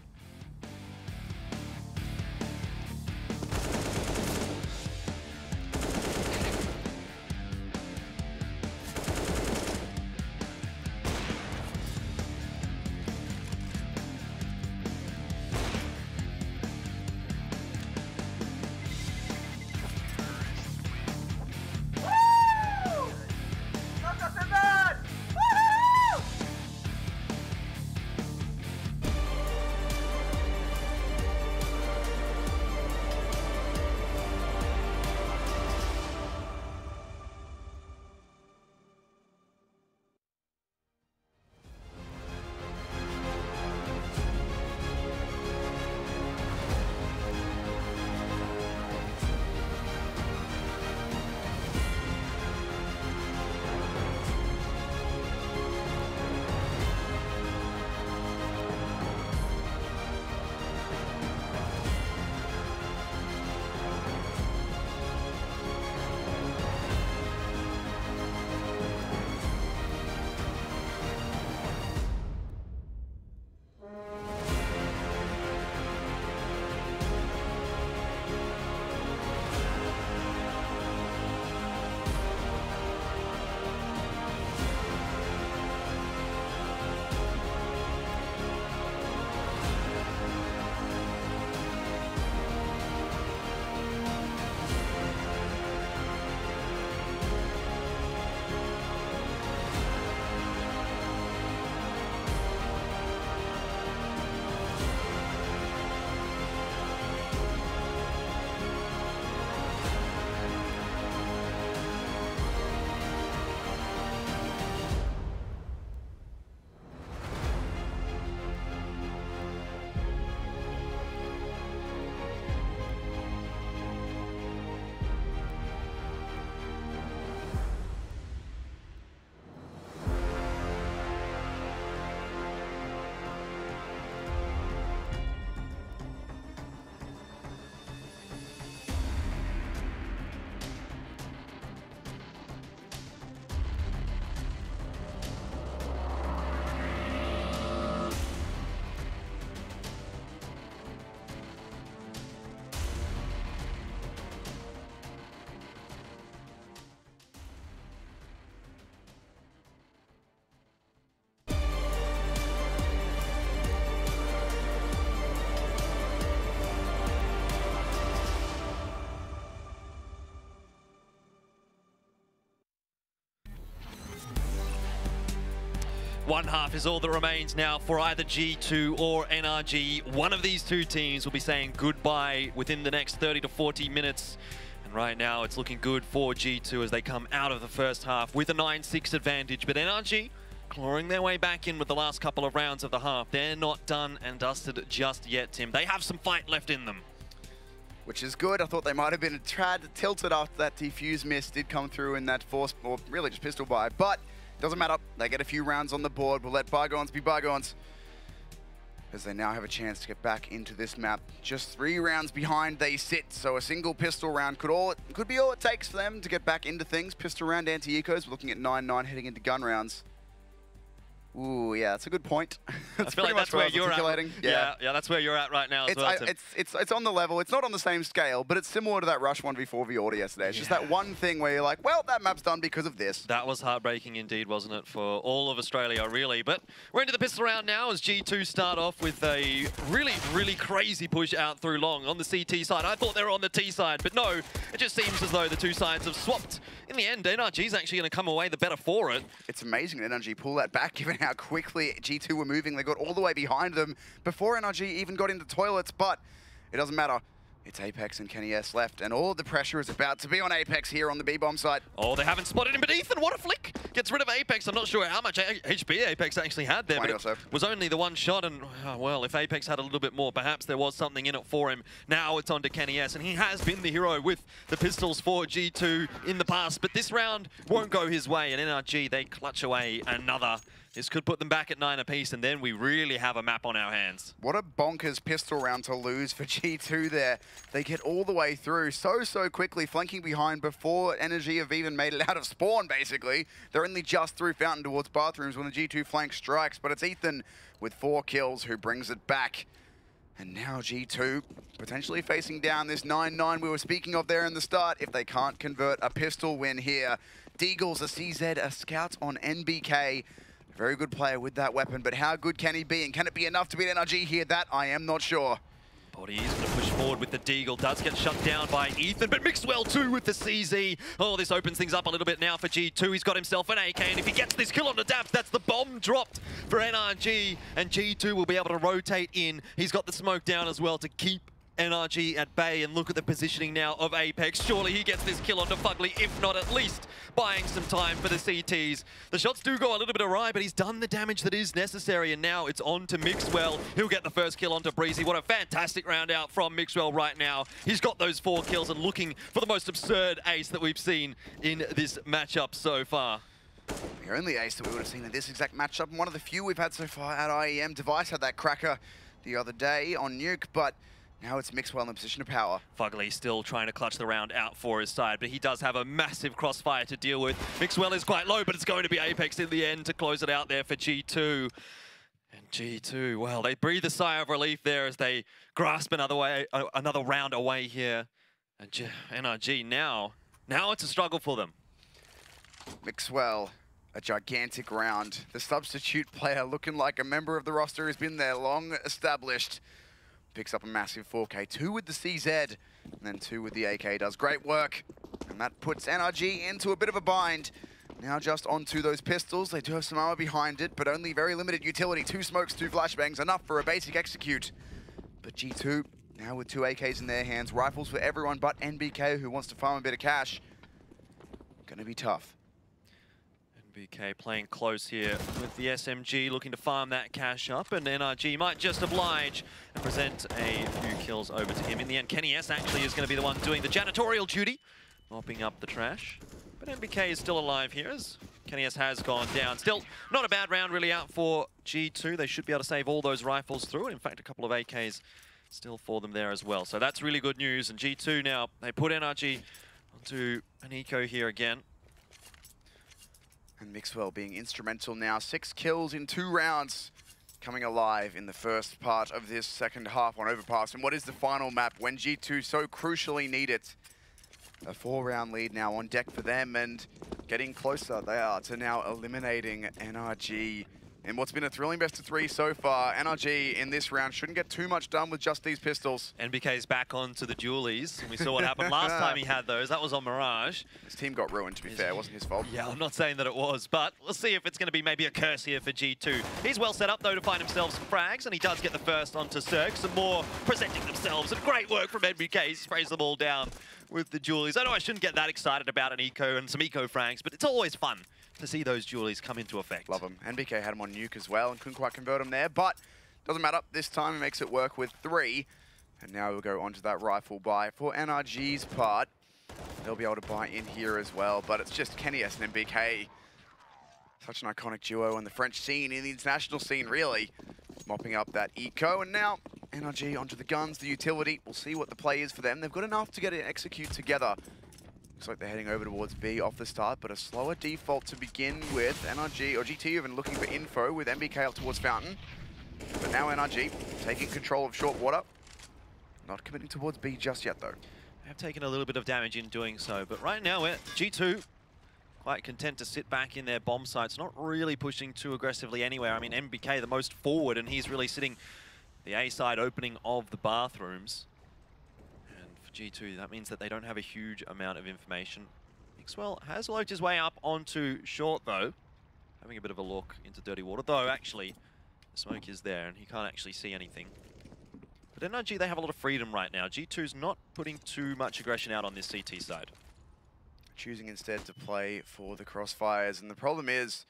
S5: One half is all that remains now for either G2 or NRG. One of these two teams will be saying goodbye within the next 30 to 40 minutes. And right now it's looking good for G2 as they come out of the first half with a 9-6 advantage. But NRG clawing their way back in with the last couple of rounds of the half. They're not done and dusted just yet, Tim. They have some fight left in them.
S6: Which is good. I thought they might have been tilted after that defuse miss did come through in that force, or really just pistol buy. But doesn't matter. They get a few rounds on the board. We'll let bygones be bygones, as they now have a chance to get back into this map. Just 3 rounds behind they sit, so a single pistol round could be all it takes for them to get back into things. Pistol round anti-ecos, we're looking at 9-9 heading into gun rounds. Ooh, yeah, that's a good point.
S5: I feel like that's where you're at.
S6: Yeah,
S5: that's where you're at right now as well, Tim.
S6: It's on the level. It's not on the same scale, but it's similar to that Rush 1v4v order yesterday. It's just that one thing where you're like, well, that map's done because of this.
S5: That was heartbreaking indeed, wasn't it, for all of Australia, really? But we're into the pistol round now as G2 start off with a really, really crazy push out through long on the CT side. I thought they were on the T side, but no, it just seems as though the two sides have swapped. In the end, NRG's actually going to come away the better for it.
S6: It's amazing that NRG pull that back, given how quickly G2 were moving. They got all the way behind them before NRG even got into toilets, but it doesn't matter. It's Apex and Kenny S left, and all of the pressure is about to be on Apex here on the B-bomb side.
S5: Oh, they haven't spotted him, but Ethan, what a flick! Gets rid of Apex. I'm not sure how much HP Apex actually had there, but it was only the one shot, and well, if Apex had a little bit more, perhaps there was something in it for him. Now it's on to Kenny S, and he has been the hero with the pistols for G2 in the past, but this round won't go his way, and NRG, they clutch away another. This could put them back at 9 apiece, and then we really have a map on our hands.
S6: What a bonkers pistol round to lose for G2 there. They get all the way through so quickly, flanking behind before NRG have even made it out of spawn, basically. They're only just through Fountain towards bathrooms when the G2 flank strikes, but it's Ethan with 4 kills who brings it back. And now G2 potentially facing down this 9-9 we were speaking of there in the start if they can't convert a pistol win here. Deagles, a CZ, a scout on NBK. Very good player with that weapon, but how good can he be? And can it be enough to beat NRG here? That I am not sure.
S5: Body is going to push forward with the Deagle. Does get shut down by Ethan, but Mixwell too with the CZ. Oh, this opens things up a little bit now for G2. He's got himself an AK, and if he gets this kill on the depth, that's the bomb dropped for NRG. And G2 will be able to rotate in. He's got the smoke down as well to keep NRG at bay, and look at the positioning now of Apex. Surely he gets this kill onto Fugly, if not at least buying some time for the CTs. The shots do go a little bit awry, but he's done the damage that is necessary, and now it's on to Mixwell. He'll get the first kill onto Breezy. What a fantastic round out from Mixwell right now. He's got those 4 kills and looking for the most absurd ace that we've seen in this matchup so far.
S6: The only ace that we would have seen in this exact matchup, and one of the few we've had so far at IEM. Device had that cracker the other day on Nuke, but now it's Mixwell in a position of power.
S5: Fugly still trying to clutch the round out for his side, but he does have a massive crossfire to deal with. Mixwell is quite low, but it's going to be Apex in the end to close it out there for G2. And G2, well, they breathe a sigh of relief there as they grasp another round away here. And NRG now it's a struggle for them.
S6: Mixwell, a gigantic round. The substitute player looking like a member of the roster who's been there long established. Picks up a massive 4K, 2 with the CZ, and then 2 with the AK. Does great work, and that puts NRG into a bit of a bind. Now just onto those pistols. They do have some armor behind it, but only very limited utility. 2 smokes, 2 flashbangs, enough for a basic execute. But G2, now with 2 AKs in their hands, rifles for everyone but NBK, who wants to farm a bit of cash. Gonna be tough.
S5: NBK playing close here with the SMG, looking to farm that cash up, and NRG might just oblige and present a few kills over to him. In the end, Kenny S actually is going to be the one doing the janitorial duty, mopping up the trash. But NBK is still alive here as Kenny S has gone down. Still, not a bad round really out for G2. They should be able to save all those rifles through it. In fact, a couple of AKs still for them there as well. So that's really good news. And G2 now, they put NRG onto an eco here again.
S6: And Mixwell being instrumental now. 6 kills in 2 rounds. Coming alive in the first part of this second half on Overpass. And what is the final map when G2 so crucially need it? A 4-round lead now on deck for them, and getting closer they are to now eliminating NRG. in what's been a thrilling best of 3 so far. NRG in this round shouldn't get too much done with just these pistols.
S5: NBK's back onto the dualies. We saw what happened last time he had those. That was on Mirage.
S6: His team got ruined, to be fair. It wasn't his fault.
S5: Yeah, I'm not saying that it was, but we'll see if it's going to be maybe a curse here for G2. He's well set up, though, to find himself some frags, and he does get the first onto Cirque. Some more presenting themselves, and great work from NBK. He sprays them all down with the dualies. I know I shouldn't get that excited about an eco and some eco frags, but it's always fun to see those dualies come into effect.
S6: Love them. NBK had him on nuke as well and couldn't quite convert him there, but doesn't matter. This time he makes it work with 3. And now we'll go onto that rifle buy. For NRG's part, they'll be able to buy in here as well, but it's just kennyS and NBK. Such an iconic duo in the French scene, in the international scene, really. Mopping up that eco, and now NRG onto the guns, the utility. We'll see what the play is for them. They've got enough to get it execute together. Looks like they're heading over towards B off the start, but a slower default to begin with. NRG, or GT even looking for info with NBK up towards Fountain. But now NRG taking control of short water. Not committing towards B just yet, though.
S5: They have taken a little bit of damage in doing so, but right now we're G2 quite content to sit back in their bomb sites, not really pushing too aggressively anywhere. I mean, NBK the most forward, and he's really sitting the A side opening of the bathrooms. G2, that means that they don't have a huge amount of information. Mixwell has worked his way up onto short, though. Having a bit of a look into dirty water, though, actually, the smoke is there, and he can't actually see anything. But NRG, they have a lot of freedom right now. G2's not putting too much aggression out on this CT side.
S6: Choosing instead to play for the crossfires, and the problem is,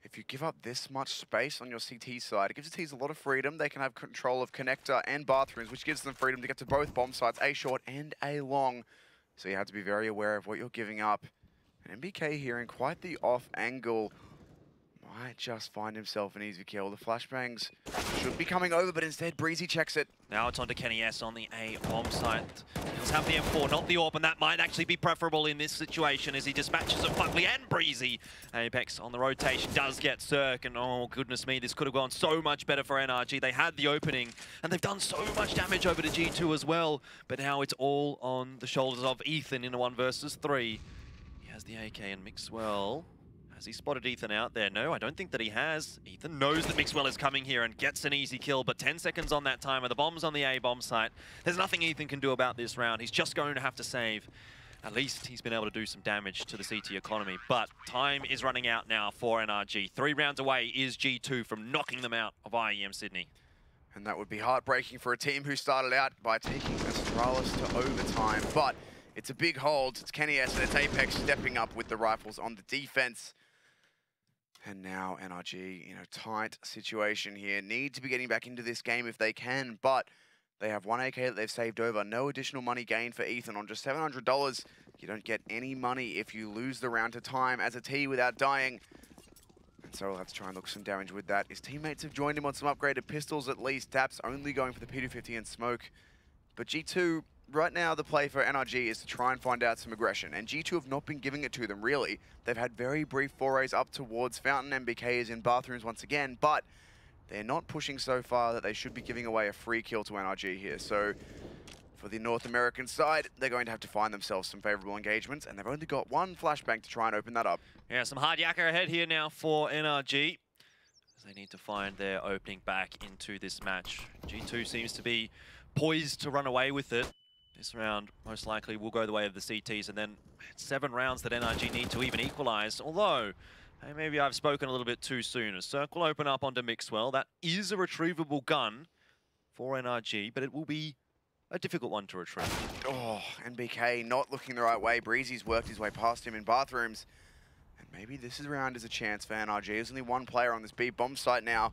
S6: if you give up this much space on your CT side, it gives the Ts a lot of freedom. They can have control of connector and bathrooms, which gives them freedom to get to both bomb sites, A short and A long. So you have to be very aware of what you're giving up. And NBK here in quite the off angle might just find himself an easy kill. The flashbangs should be coming over, but instead Breezy checks it.
S5: Now it's on to kennyS on the A bomb site. He'll have the M4, not the AWP, and that might actually be preferable in this situation as he dispatches of Buckley and Breezy. Apex on the rotation does get Cirque, and oh goodness me, this could have gone so much better for NRG. They had the opening, and they've done so much damage over to G2 as well, but now it's all on the shoulders of Ethan in a 1 versus 3. He has the AK and Mixwell. Has he spotted Ethan out there? No, I don't think that he has. Ethan knows that Mixwell is coming here and gets an easy kill, but 10 seconds on that timer. The bomb's on the A bomb site. There's nothing Ethan can do about this round. He's just going to have to save. At least he's been able to do some damage to the CT economy, but time is running out now for NRG. 3 rounds away is G2 from knocking them out of IEM Sydney.
S6: And that would be heartbreaking for a team who started out by taking Astralis to overtime, but it's a big hold. It's kennyS and it's Apex stepping up with the rifles on the defense. And now NRG in a tight situation here. Need to be getting back into this game if they can, but they have 1 AK that they've saved over. No additional money gained for Ethan on just $700. You don't get any money if you lose the round to time as a T without dying. And so we'll have to try and look some damage with that. His teammates have joined him on some upgraded pistols at least. Daps only going for the P250 and smoke. But G2, right now the play for NRG is to try and find out some aggression, and G2 have not been giving it to them, really. They've had very brief forays up towards Fountain. NBK is in bathrooms once again, but they're not pushing so far that they should be giving away a free kill to NRG here. So for the North American side, they're going to have to find themselves some favorable engagements, and they've only got 1 flashbang to try and open that up.
S5: Yeah, some hard yakka ahead here now for NRG. They need to find their opening back into this match. G2 seems to be poised to run away with it. This round most likely will go the way of the CTs, and then 7 rounds that NRG need to even equalize. Although, hey, maybe I've spoken a little bit too soon. A Cirque will open up onto Mixwell. That is a retrievable gun for NRG, but it will be a difficult one to retrieve.
S6: Oh, NBK not looking the right way. Breezy's worked his way past him in bathrooms. And maybe this round is a chance for NRG. There's only 1 player on this B bomb site now.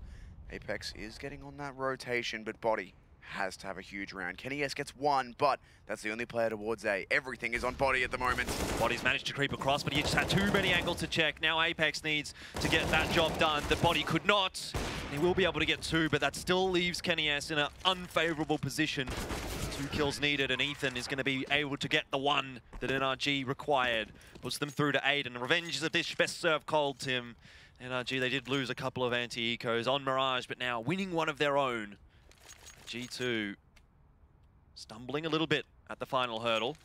S6: Apex is getting on that rotation, but Body has to have a huge round. kennyS gets 1, but that's the only player towards A. Everything is on Body at the moment.
S5: Body's managed to creep across, but he just had too many angles to check. Now Apex needs to get that job done. The Body could not. He will be able to get 2, but that still leaves kennyS in an unfavorable position. 2 kills needed, and Ethan is going to be able to get the 1 that NRG required. Puts them through to 8, and revenge is a dish best served cold, Tim. NRG, they did lose a couple of anti-ecos on Mirage, but now winning one of their own. G2 stumbling a little bit at the final hurdle.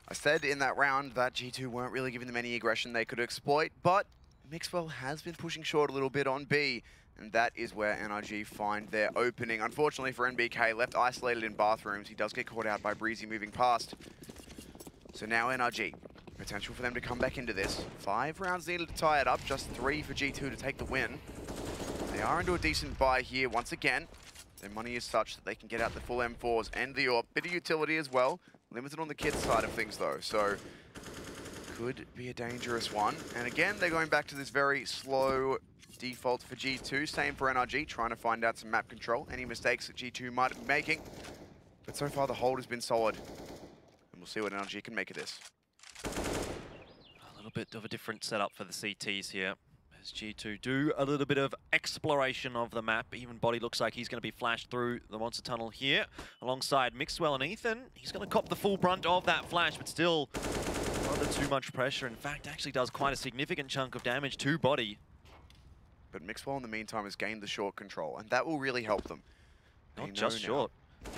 S6: I said in that round that G2 weren't really giving them any aggression they could exploit, but Mixwell has been pushing short a little bit on B, and that is where NRG find their opening. Unfortunately for NBK, left isolated in bathrooms. He does get caught out by Breezy moving past. So now NRG, potential for them to come back into this. 5 rounds needed to tie it up, just 3 for G2 to take the win. They are into a decent buy here once again. Their money is such that they can get out the full M4s and the AWP. Bit of utility as well. Limited on the kids side of things though, so could be a dangerous one. And again, they're going back to this very slow default for G2. Same for NRG, trying to find out some map control. Any mistakes that G2 might be making. But so far the hold has been solid. And we'll see what NRG can make of this.
S5: A little bit of a different setup for the CTs here. As G2 do a little bit of exploration of the map. Even Body looks like he's going to be flashed through the monster tunnel here. Alongside Mixwell and Ethan. He's going to cop the full brunt of that flash, but still not under too much pressure. In fact, actually does quite a significant chunk of damage to Body.
S6: But Mixwell in the meantime has gained the short control, and that will really help them.
S5: Not just short.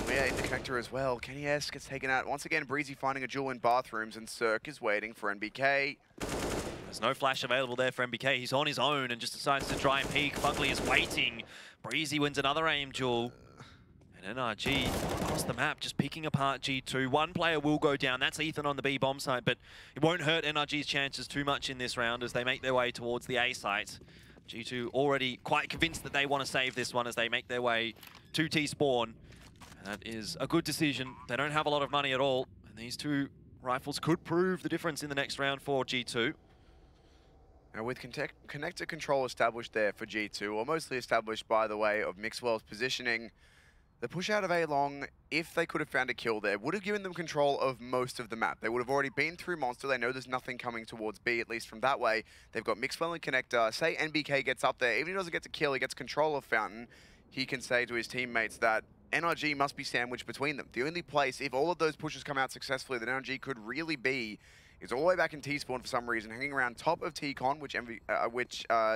S6: Yeah, in the connector as well. Kenny S gets taken out. Once again, Breezy finding a duel in bathrooms, and Cirque is waiting for NBK.
S5: There's no flash available there for NBK. He's on his own and just decides to try and peek. Fugly is waiting. Breezy wins another aim duel. And NRG across the map, just picking apart G2. One player will go down. That's Ethan on the B bomb site, but it won't hurt NRG's chances too much in this round as they make their way towards the A site. G2 already quite convinced that they want to save this one as they make their way to T-spawn. That is a good decision. They don't have a lot of money at all, and these 2 rifles could prove the difference in the next round for G2.
S6: Now with connector control established there for G2, or mostly established by the way of Mixwell's positioning, the push out of A long, if they could have found a kill there, would have given them control of most of the map. They would have already been through Monster. They know there's nothing coming towards B, at least from that way. They've got Mixwell and connector. Say NBK gets up there, even if he doesn't get to kill, he gets control of Fountain. He can say to his teammates that NRG must be sandwiched between them. The only place, if all of those pushes come out successfully, that NRG could really be is all the way back in T-spawn for some reason, hanging around top of T-con, which NBK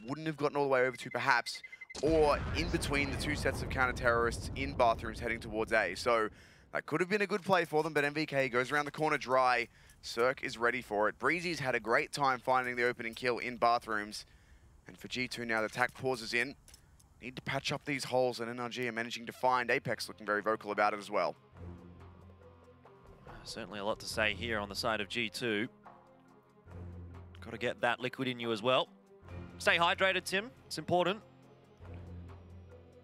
S6: wouldn't have gotten all the way over to perhaps, or in between the 2 sets of counter-terrorists in bathrooms heading towards A. So that could have been a good play for them, but NBK goes around the corner dry. Cirque is ready for it. Breezy's had a great time finding the opening kill in bathrooms. And for G2 now, the attack pauses in. Need to patch up these holes, and NRG are managing to find. Apex looking very vocal about it as well.
S5: Certainly a lot to say here on the side of G2. Got to get that liquid in you as well. Stay hydrated, Tim. It's important.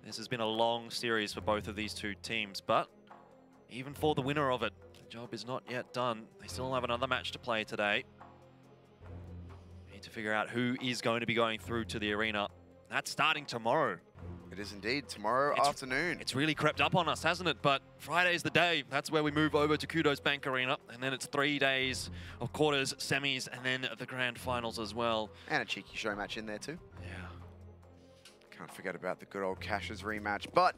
S5: This has been a long series for both of these 2 teams, but even for the winner of it, the job is not yet done. They still have another match to play today. Need to figure out who is going to be going through to the arena. That's starting tomorrow.
S6: It is indeed tomorrow afternoon.
S5: It's really crept up on us, hasn't it? But Friday's the day. That's where we move over to Qudos Bank Arena. And then it's 3 days of quarters, semis, and then the grand finals as well.
S6: And a cheeky show match in there too.
S5: Yeah.
S6: Can't forget about the good old Cash's rematch. But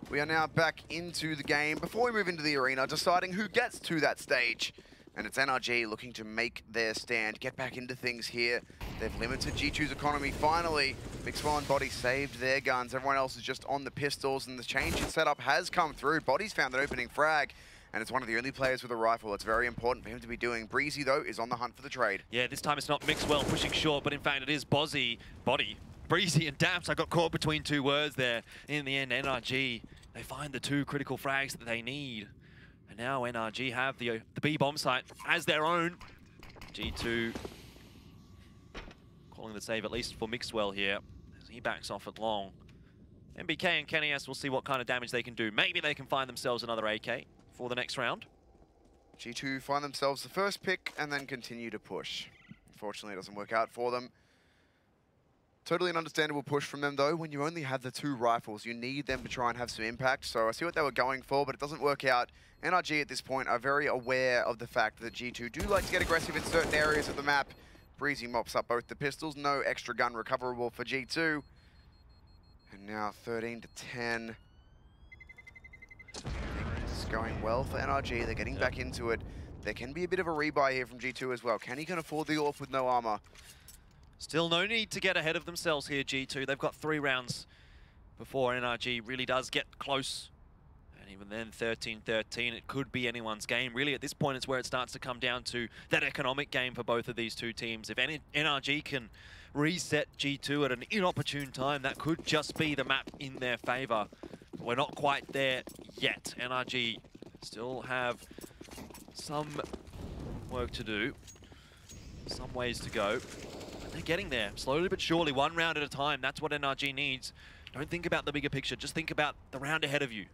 S6: we are now back into the game. Before we move into the arena, deciding who gets to that stage. And it's NRG looking to make their stand, get back into things here. They've limited G2's economy finally. Mixwell and Body saved their guns. Everyone else is just on the pistols, and the change in setup has come through. Body's found an opening frag, and it's one of the only players with a rifle. That's very important for him to be doing. Breezy, though, is on the hunt for the trade.
S5: Yeah, this time it's not Mixwell pushing short, but in fact it is Body. Breezy and Daps. I got caught between 2 words there. In the end, NRG, they find the 2 critical frags that they need. And now NRG have the B bomb site as their own. G2 calling the save, at least for Mixwell here, as he backs off at long. NBK and Kenny S will see what kind of damage they can do. Maybe they can find themselves another AK for the next round.
S6: G2 find themselves the first pick and then continue to push. Unfortunately, it doesn't work out for them. Totally an understandable push from them, though. When you only have the 2 rifles, you need them to try and have some impact. So I see what they were going for, but it doesn't work out. NRG at this point are very aware of the fact that G2 do like to get aggressive in certain areas of the map. Breezy mops up both the pistols. No extra gun recoverable for G2. And now 13 to 10. It's going well for NRG. They're getting back into it. There can be a bit of a rebuy here from G2 as well. Can he afford the AWP with no armor?
S5: Still no need to get ahead of themselves here, G2. They've got 3 rounds before NRG really does get close. And even then, 13-13, it could be anyone's game. Really, at this point, it's where it starts to come down to that economic game for both of these two teams. If NRG can reset G2 at an inopportune time, that could just be the map in their favor. But we're not quite there yet. NRG still have some work to do, some ways to go. But they're getting there, slowly but surely, one round at a time. That's what NRG needs. Don't think about the bigger picture, just think about the round ahead of you.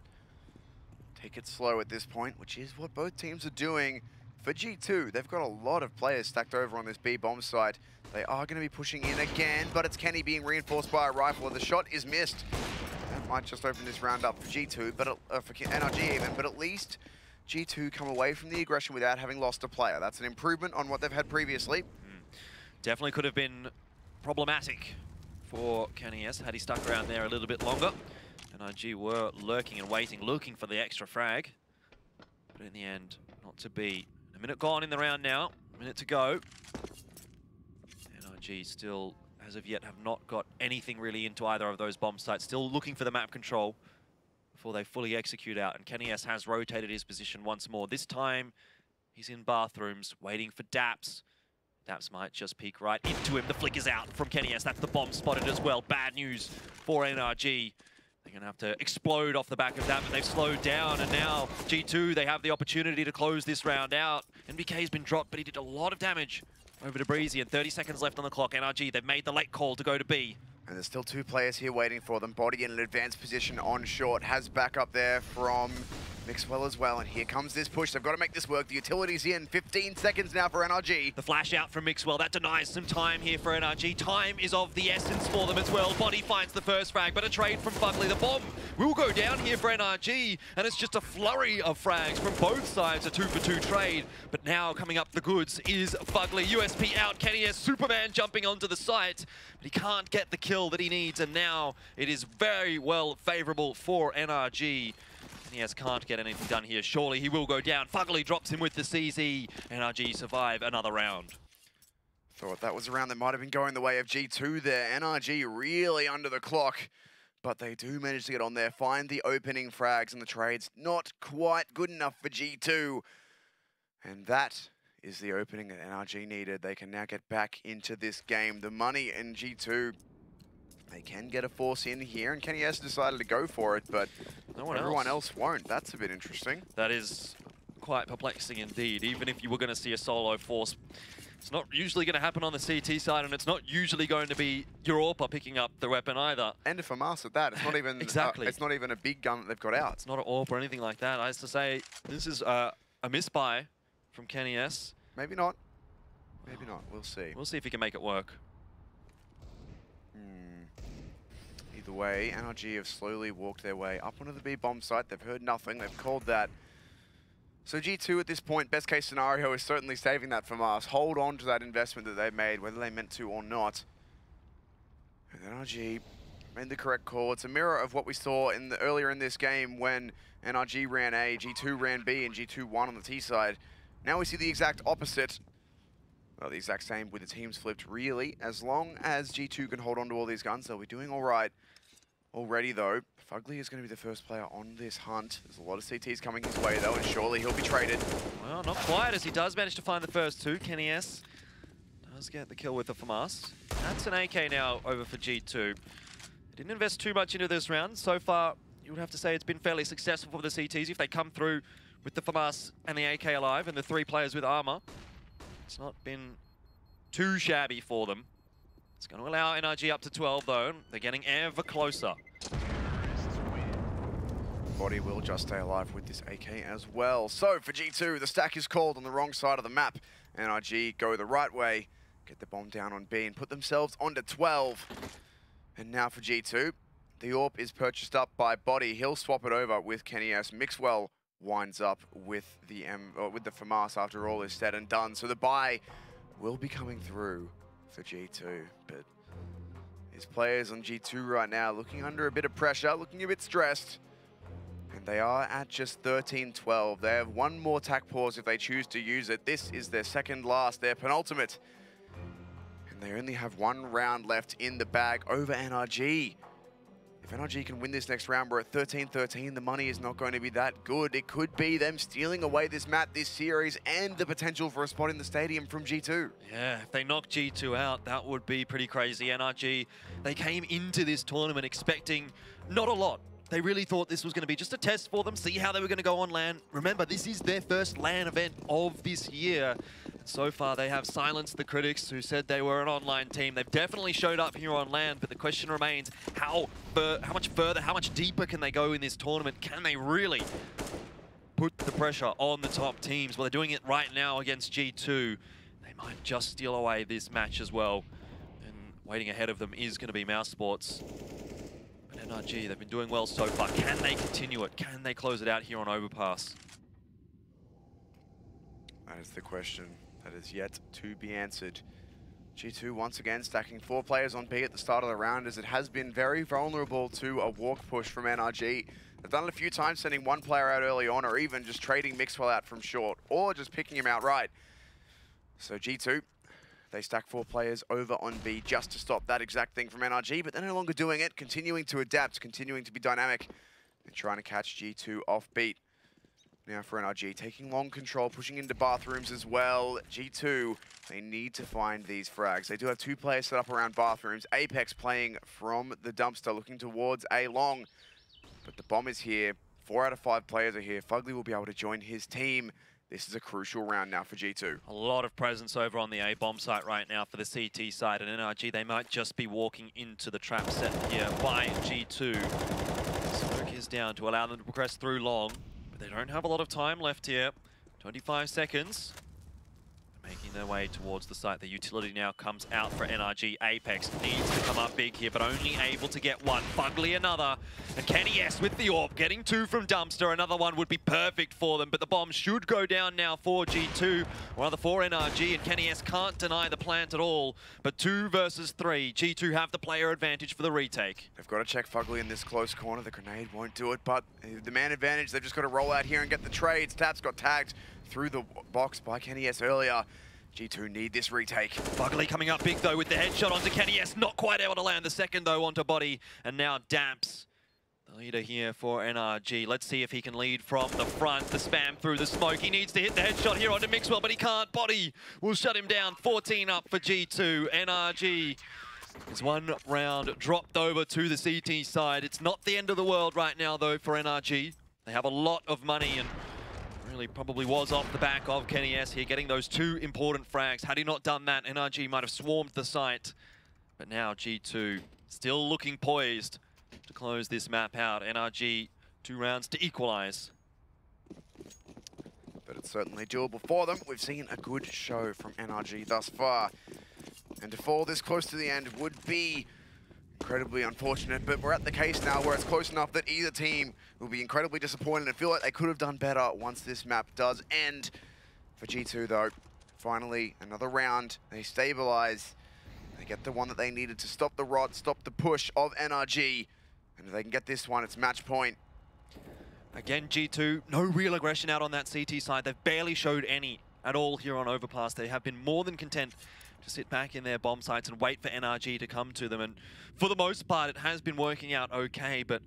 S6: Take it slow at this point, which is what both teams are doing. For G2, they've got a lot of players stacked over on this B bomb site. They are going to be pushing in again, but it's Kenny being reinforced by a rifle. The shot is missed. That might just open this round up for G2, but for NRG even. But at least G2 come away from the aggression without having lost a player. That's an improvement on what they've had previously.
S5: Definitely could have been problematic for Kenny S had he stuck around there a little bit longer. NRG were lurking and waiting, looking for the extra frag. But in the end, not to be. A minute gone in the round now, a minute to go. NRG still, as of yet, have not got anything really into either of those bomb sites. Still looking for the map control before they fully execute out. And Kenny S has rotated his position once more. This time, he's in bathrooms, waiting for Daps. Daps might just peek right into him. The flick is out from Kenny S. That's the bomb spotted as well. Bad news for NRG. They're going to have to explode off the back of that, but they've slowed down, and now G2, they have the opportunity to close this round out. NBK's been dropped, but he did a lot of damage over to Breezy, and 30 seconds left on the clock. NRG, they've made the late call to go to B.
S6: And there's still two players here waiting for them. Body in an advanced position on short. Has backup there from Mixwell as well. And here comes this push. They've got to make this work. The utility's in. 15 seconds now for NRG.
S5: The flash out from Mixwell. That denies some time here for NRG. Time is of the essence for them as well. Body finds the first frag, but a trade from Fugly. The bomb will go down here for NRG. And it's just a flurry of frags from both sides. A 2-for-2 trade. But now coming up the goods is Fugly. USP out. Kenny S. Superman jumping onto the site. But he can't get the kill that he needs. And now it is very well favorable for NRG. Yes, can't get anything done here. Surely he will go down. Fugly drops him with the CZ. NRG survive another round.
S6: Thought that was a round that might have been going the way of G2 there. NRG really under the clock. But they do manage to get on there, find the opening frags, and the trades not quite good enough for G2. And that is the opening that NRG needed. They can now get back into this game. The money in G2, they can get a force in here, and Kenny S decided to go for it, but everyone else won't. That's a bit interesting.
S5: That is quite perplexing indeed. Even if you were going to see a solo force, it's not usually going to happen on the CT side, and it's not usually going to be Europa picking up the weapon either.
S6: And if I'm asked at that, it's not even
S5: exactly.
S6: It's not even a big gun that they've got out.
S5: It's not an AWP or anything like that. I used to say this is a misbuy from Kenny S.
S6: Maybe not. Maybe not. We'll see.
S5: We'll see if he can make it work.
S6: Either way, NRG have slowly walked their way up onto the B bomb site. They've heard nothing. They've called that. So G2 at this point, best case scenario is certainly saving that from us. Hold on to that investment that they made, whether they meant to or not. And NRG made the correct call. It's a mirror of what we saw earlier in this game when NRG ran A, G2 ran B, and G2 won on the T side. Now we see the exact opposite. Well, the exact same with the teams flipped, really. As long as G2 can hold on to all these guns, they'll be doing all right. Already, though, Fugly is going to be the first player on this hunt. There's a lot of CTs coming his way, though, and surely he'll be traded.
S5: Well, not quite, as he does manage to find the first two. Kenny S does get the kill with the FAMAS. That's an AK now over for G2. Didn't invest too much into this round. So far, you would have to say it's been fairly successful for the CTs. If they come through with the FAMAS and the AK alive and the 3 players with armor, it's not been too shabby for them. It's going to allow NRG up to 12, though. They're getting ever closer.
S6: Body will just stay alive with this AK as well. So for G2, the stack is called on the wrong side of the map. NRG go the right way, get the bomb down on B and put themselves onto 12. And now for G2, the AWP is purchased up by Body. He'll swap it over with Kenny S. Mixwell winds up with the FAMAS after all is said and done. So the buy will be coming through for G2, but his players on G2 right now looking under a bit of pressure, looking a bit stressed. And they are at just 13-12. They have one more tac pause if they choose to use it. This is their second last, their penultimate. And they only have one round left in the bag over NRG. If if NRG can win this next round, we're at 13-13. The money is not going to be that good. It could be them stealing away this map, this series, and the potential for a spot in the stadium from G2.
S5: Yeah, if they knock G2 out, that would be pretty crazy. NRG, they came into this tournament expecting not a lot. They really thought this was going to be just a test for them, see how they were going to go on LAN. Remember, this is their first LAN event of this year. And so far, they have silenced the critics who said they were an online team. They've definitely showed up here on LAN, but the question remains, how much further, how much deeper can they go in this tournament? Can they really put the pressure on the top teams? Well, they're doing it right now against G2. They might just steal away this match as well. And waiting ahead of them is going to be Mouse Sports. NRG, they've been doing well so far. Can they continue it? Can they close it out here on Overpass?
S6: That is the question that is yet to be answered. G2 once again stacking 4 players on B at the start of the round, as it has been very vulnerable to a walk push from NRG. They've done it a few times, sending one player out early on, or even just trading Mixwell out from short, or just picking him outright. So G2, they stack 4 players over on B just to stop that exact thing from NRG, but they're no longer doing it, continuing to adapt, continuing to be dynamic, and trying to catch G2 off beat. Now for NRG, taking long control, pushing into bathrooms as well. G2, they need to find these frags. They do have 2 players set up around bathrooms. Apex playing from the dumpster, looking towards A long, but the bomb is here. 4 out of 5 players are here. Fugly will be able to join his team. This is a crucial round now for G2.
S5: A lot of presence over on the A bomb site right now for the CT side, and NRG, they might just be walking into the trap set here by G2. Smoke is down to allow them to progress through long, but they don't have a lot of time left here. 25 seconds. Making their way towards the site. The utility now comes out for NRG. Apex needs to come up big here, but only able to get one. Fugly another. And Kenny S with the AWP, getting 2 from Dumpster. Another one would be perfect for them, but the bomb should go down now for G2, or rather for NRG, and Kenny S can't deny the plant at all. But 2 versus 3. G2 have the player advantage for the retake.
S6: They've got to check Fugly in this close corner. The grenade won't do it, but the man advantage, they've just got to roll out here and get the trades. Taps got tagged through the box by Kenny S earlier. G2 need this retake.
S5: Fugly coming up big though with the headshot onto Kenny S. Not quite able to land the second though onto body. And now Damps, the leader here for NRG. Let's see if he can lead from the front. The spam through the smoke. He needs to hit the headshot here onto Mixwell, but he can't. Body will shut him down. 14 up for G2. NRG is 1 round dropped over to the CT side. It's not the end of the world right now though for NRG. They have a lot of money, and really probably was off the back of Kenny S here, getting those 2 important frags. Had he not done that, NRG might have swarmed the site. But now G2 still looking poised to close this map out. NRG 2 rounds to equalize.
S6: But it's certainly doable for them. We've seen a good show from NRG thus far. And to fall this close to the end would be incredibly unfortunate, but we're at the case now where it's close enough that either team will be incredibly disappointed and feel like they could have done better once this map does end. For G2 though, finally another round, they stabilize, they get the one that they needed to stop the rod, stop the push of NRG, and if they can get this one, it's match point.
S5: Again, G2, no real aggression out on that CT side. They've barely showed any at all here on Overpass. They have been more than content to sit back in their bomb sites and wait for NRG to come to them. And for the most part, it has been working out okay, but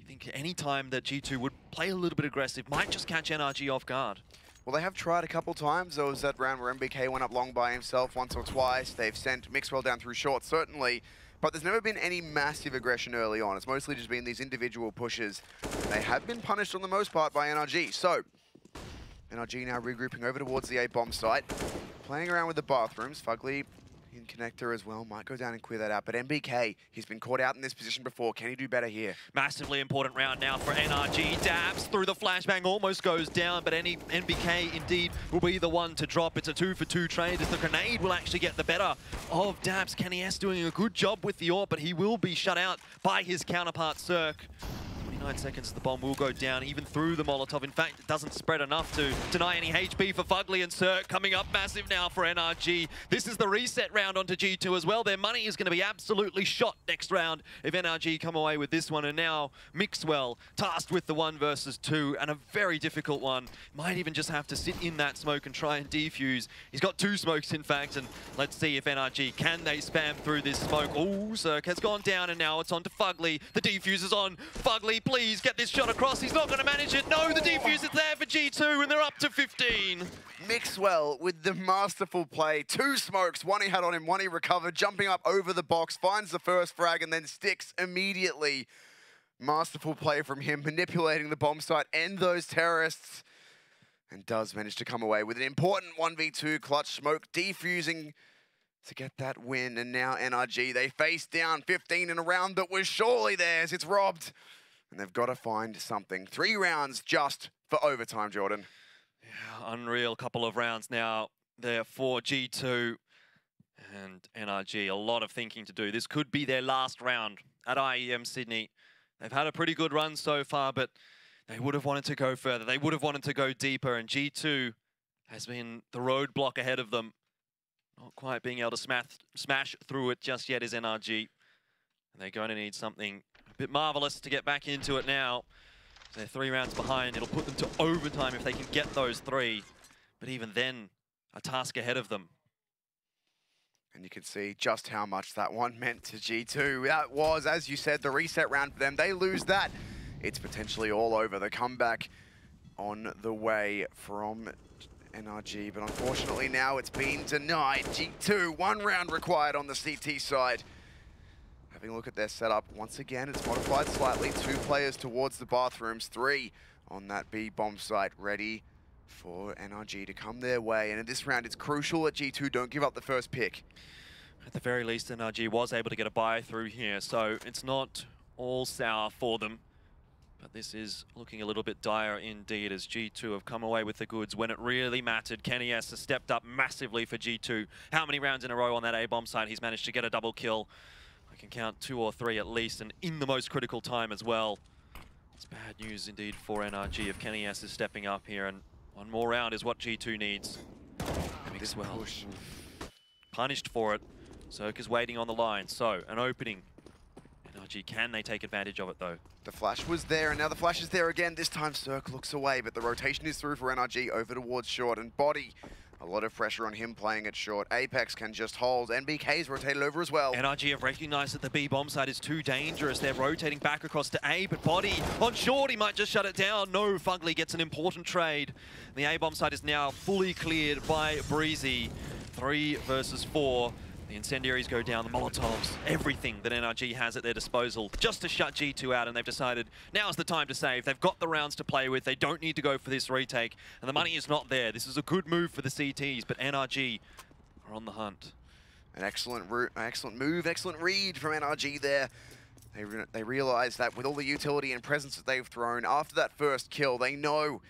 S5: you think any time that G2 would play a little bit aggressive might just catch NRG off guard.
S6: Well, they have tried a couple times. There was that round where MBK went up long by himself once or twice. They've sent Mixwell down through short, certainly, but there's never been any massive aggression early on. It's mostly just been these individual pushes. And they have been punished on the most part by NRG. So, NRG now regrouping over towards the A bomb site. Playing around with the bathrooms. Fugly in connector as well. Might go down and clear that out. But MBK, he's been caught out in this position before. Can he do better here?
S5: Massively important round now for NRG. Dabs through the flashbang, almost goes down, but NBK indeed will be the one to drop. It's a 2-for-2 trade as the grenade will actually get the better of Dabs. Kenny S doing a good job with the AWP, but he will be shut out by his counterpart, Cirque. 29 seconds, the bomb will go down, even through the Molotov. In fact, it doesn't spread enough to deny any HP for Fugly and Cirque. Coming up massive now for NRG. This is the reset round onto G2 as well. Their money is going to be absolutely shot next round if NRG come away with this one. And now Mixwell tasked with the 1 versus 2, and a very difficult one. Might even just have to sit in that smoke and try and defuse. He's got 2 smokes, in fact, and let's see if NRG, can they spam through this smoke? Oh, Cirque has gone down, and now it's on to Fugly. The defuse is on. Fugly, please get this shot across. He's not going to manage it. No, the defuse is there for G2, and they're up to 15.
S6: Mixwell with the masterful play. 2 smokes, 1 he had on him, 1 he recovered, jumping up over the box, finds the first frag, and then sticks immediately. Masterful play from him, manipulating the bomb site and those terrorists, and does manage to come away with an important 1v2 clutch smoke, defusing to get that win. And now NRG, they face down 15 in a round that was surely theirs. It's robbed, and they've got to find something. 3 rounds just for overtime, Jordan.
S5: Yeah, unreal couple of rounds now there for G2 and NRG. A lot of thinking to do. This could be their last round at IEM Sydney. They've had a pretty good run so far, but they would have wanted to go further. They would have wanted to go deeper, and G2 has been the roadblock ahead of them. Not quite being able to smash through it just yet is NRG. And they're going to need something a bit marvelous to get back into it now. They're 3 rounds behind. It'll put them to overtime if they can get those 3. But even then, a task ahead of them.
S6: And you can see just how much that one meant to G2. That was, as you said, the reset round for them. They lose that. It's potentially all over. The comeback on the way from NRG, but unfortunately now it's been denied. G2, 1 round required on the CT side. Having a look at their setup, once again it's modified slightly. 2 players towards the bathrooms, 3 on that B bomb site, ready for NRG to come their way. And in this round it's crucial that G2 don't give up the first pick.
S5: At the very least, NRG was able to get a buy through here, so it's not all sour for them. But this is looking a little bit dire indeed, as G2 have come away with the goods when it really mattered. Kenny S has stepped up massively for G2. How many rounds in a row on that A-bomb site? He's managed to get a double kill. I can count 2 or 3 at least, and in the most critical time as well. It's bad news indeed for NRG if Kenny S is stepping up here, and 1 more round is what G2 needs. Mixwell punished for it. Cirque is waiting on the line, so an opening. NRG, can they take advantage of it though?
S6: The flash was there, and now the flash is there again. This time Cirque looks away, but the rotation is through for NRG over towards short, and Body, a lot of pressure on him playing it short. Apex can just hold. NBK's rotated over as well.
S5: NRG have recognized that the B bomb site is too dangerous. They're rotating back across to A, but Body on short, he might just shut it down. No, Fugly gets an important trade. The A bomb site is now fully cleared by Breezy. 3 versus 4. The incendiaries go down, the Molotovs, everything that NRG has at their disposal just to shut G2 out, and they've decided now's the time to save. They've got the rounds to play with. They don't need to go for this retake, and the money is not there. This is a good move for the CTs, but NRG are on the hunt.
S6: An excellent move, excellent read from NRG there. They realize that with all the utility and presence that they've thrown, after that first kill, they know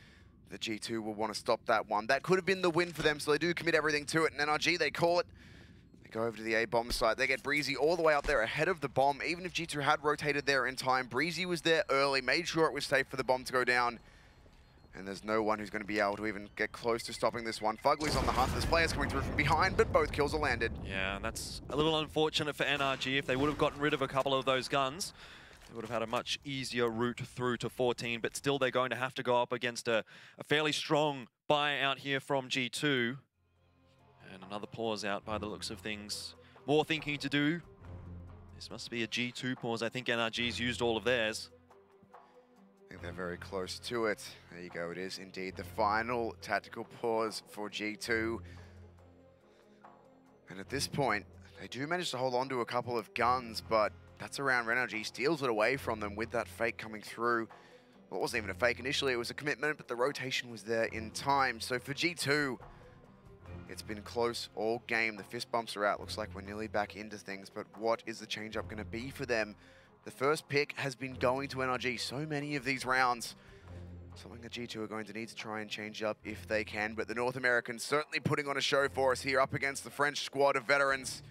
S6: that G2 will want to stop that one. That could have been the win for them, so they do commit everything to it, and NRG, they call it. Go over to the A-bomb site. They get Breezy all the way up there ahead of the bomb. Even if G2 had rotated there in time, Breezy was there early, made sure it was safe for the bomb to go down. And there's no one who's going to be able to even get close to stopping this one. Fugly's on the hunt. There's players coming through from behind, but both kills are landed.
S5: Yeah, and that's a little unfortunate for NRG. If they would have gotten rid of a couple of those guns, they would have had a much easier route through to 14, but still they're going to have to go up against a fairly strong buy out here from G2. And another pause out by the looks of things. More thinking to do. This must be a G2 pause. I think NRG's used all of theirs.
S6: I think they're very close to it. There you go, it is indeed the final tactical pause for G2. And at this point, they do manage to hold on to a couple of guns, but that's around NRG steals it away from them with that fake coming through. Well, it wasn't even a fake initially, it was a commitment, but the rotation was there in time. So for G2, it's been close all game. The fist bumps are out. Looks like we're nearly back into things, but what is the change-up going to be for them? The first pick has been going to NRG so many of these rounds. Something that G2 are going to need to try and change up if they can, but the North Americans certainly putting on a show for us here up against the French squad of veterans.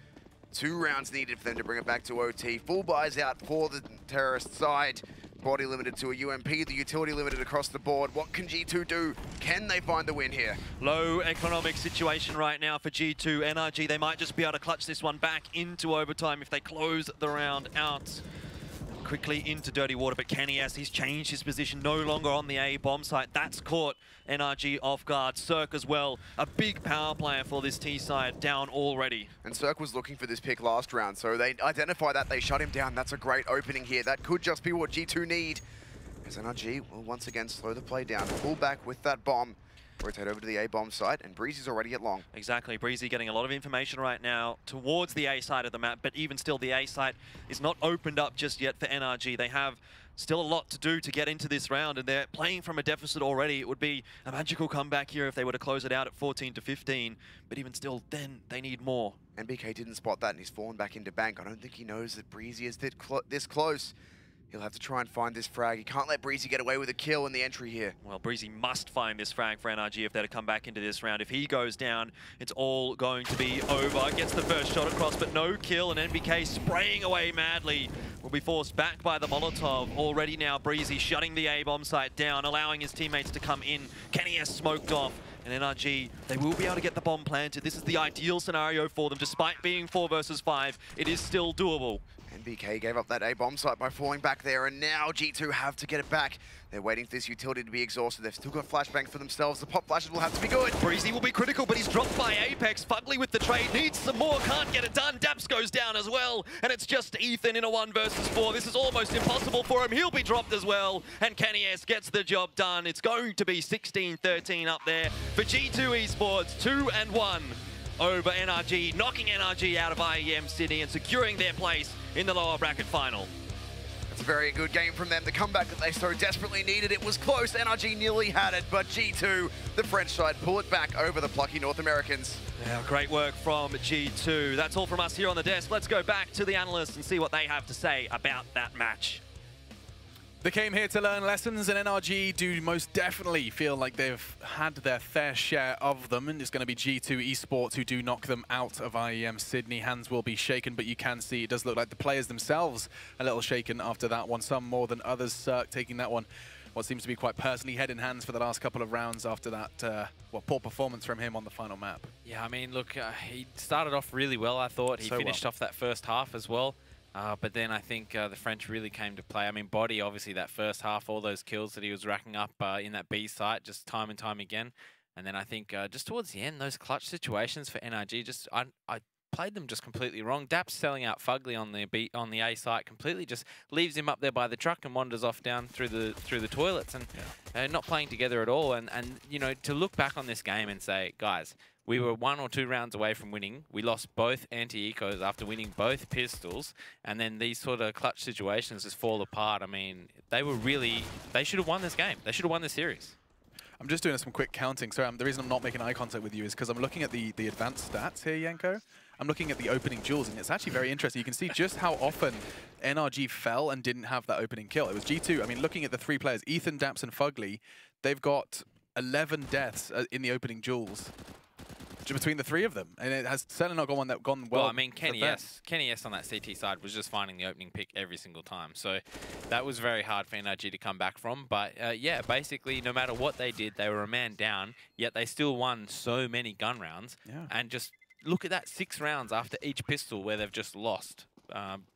S6: 2 rounds needed for them to bring it back to OT. Full buys out for the terrorist side. body limited to a UMP, the utility limited across the board. What can G2 do? Can they find the win here?
S5: Low economic situation right now for G2. NRG, they might just be able to clutch this one back into overtime if they close the round out. Quickly into dirty water, but Kenny, as he's changed his position, no longer on the A bomb site. That's caught NRG off guard. Cirque as well, a big power player for this T side, down already.
S6: And Cirque was looking for this pick last round, so they identify that, they shut him down. That's a great opening here. That could just be what G2 need. As NRG will once again slow the play down, pull back with that bomb, rotate over to the A bomb site, and Breezy's already at long.
S5: Exactly, Breezy getting a lot of information right now towards the A side of the map, but even still the A site is not opened up just yet for NRG. They have still a lot to do to get into this round, and they're playing from a deficit already. It would be a magical comeback here if they were to close it out at 14-15, but even still, then they need more.
S6: NBK didn't spot that, and he's fallen back into bank. I don't think he knows that Breezy is this close. He'll have to try and find this frag. He can't let Breezy get away with a kill in the entry here.
S5: Well, Breezy must find this frag for NRG if they're to come back into this round. If he goes down, it's all going to be over. Gets the first shot across, but no kill, and NBK spraying away madly. Will be forced back by the Molotov. Already now, Breezy shutting the A-bomb site down, allowing his teammates to come in. Kenny has smoked off. And NRG, they will be able to get the bomb planted. This is the ideal scenario for them. Despite being 4 versus 5, it is still doable.
S6: NBK gave up that A-bomb site by falling back there, and now G2 have to get it back. They're waiting for this utility to be exhausted. They've still got flashbang for themselves. The pop flashes will have to be good.
S5: Breezy will be critical, but he's dropped by Apex. Fugly with the trade, needs some more, can't get it done. Daps goes down as well, and it's just Ethan in a 1 versus 4. This is almost impossible for him. He'll be dropped as well, and Kenny S gets the job done. It's going to be 16-13 up there for G2 Esports, 2-1 over NRG, knocking NRG out of IEM Sydney and securing their place in the lower bracket final.
S6: That's a very good game from them. The comeback that they so desperately needed. It was close. NRG nearly had it, but G2, the French side, pull it back over the plucky North Americans.
S5: Yeah, great work from G2. That's all from us here on the desk. Let's go back to the analysts and see what they have to say about that match.
S1: They came here to learn lessons, and NRG do most definitely feel like they've had their fair share of them, and it's going to be G2 Esports who do knock them out of IEM Sydney. Hands will be shaken, but you can see it does look like the players themselves a little shaken after that one, some more than others. Cirque taking that one, what seems to be quite personally head in hands for the last couple of rounds after that poor performance from him on the final map.
S2: Yeah, I mean, look, he started off really well, I thought. He finished off that first half as well. But then I think the French really came to play. I mean, Body, obviously, that first half, all those kills that he was racking up in that B site, just time and time again. And then I think just towards the end, those clutch situations for NRG, just I played them just completely wrong. Daps selling out Fugly on the A site completely just leaves him up there by the truck and wanders off down through the toilets and not playing together at all. And you know, to look back on this game and say, guys, we were 1 or 2 rounds away from winning. We lost both anti-ecos after winning both pistols, and then these sort of clutch situations just fall apart. I mean, they should have won this game. They should have won this series.
S1: I'm just doing some quick counting. Sorry, the reason I'm not making eye contact with you is because I'm looking at the advanced stats here, Yanko. I'm looking at the opening duels, and it's actually very interesting. You can see just how often NRG fell and didn't have that opening kill. It was G2. I mean, looking at the 3 players, Ethan, Daps, and Fugly, they've got 11 deaths in the opening duels between the 3 of them, and it has certainly not gone well.
S2: Well, I mean, Kenny S on that CT side was just finding the opening pick every single time, so that was very hard for NRG to come back from. But yeah, basically, no matter what they did, they were a man down, yet they still won so many gun rounds. Yeah. And just look at that, 6 rounds after each pistol where they've just lost.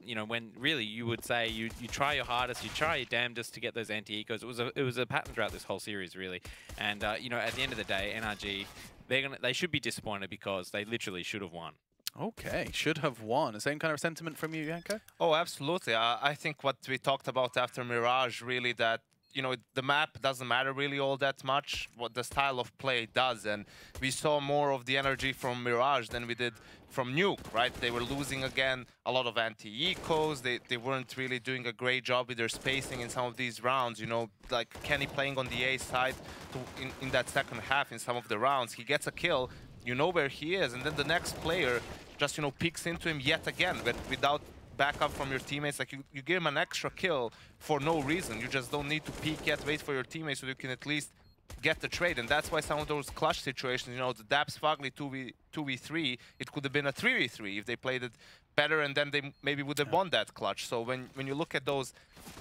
S2: You know, when really you would say you try your hardest, you try your damnedest to get those anti-ecos. It was a pattern throughout this whole series, really. And you know, at the end of the day, NRG, they should be disappointed because they literally should have won.
S1: Okay, should have won. The same kind of sentiment from you, Yanko?
S3: Oh, absolutely. I think what we talked about after Mirage, really, that, you know, the map doesn't matter really all that much. What the style of play does, and we saw more of the energy from Mirage than we did from Nuke, right? They were losing again a lot of anti-ecos. They weren't really doing a great job with their spacing in some of these rounds. You know, like Kenny playing on the A side in that second half in some of the rounds. He gets a kill, you know where he is, and then the next player just, you know, peeks into him yet again, but without backup from your teammates. Like you give him an extra kill for no reason. You just don't need to peek yet, wait for your teammates so you can at least get the trade, and that's why some of those clutch situations, you know, the Daps Fugly 2v3, it could have been a 3v3 if they played it better, and then they maybe would have won that clutch. So when you look at those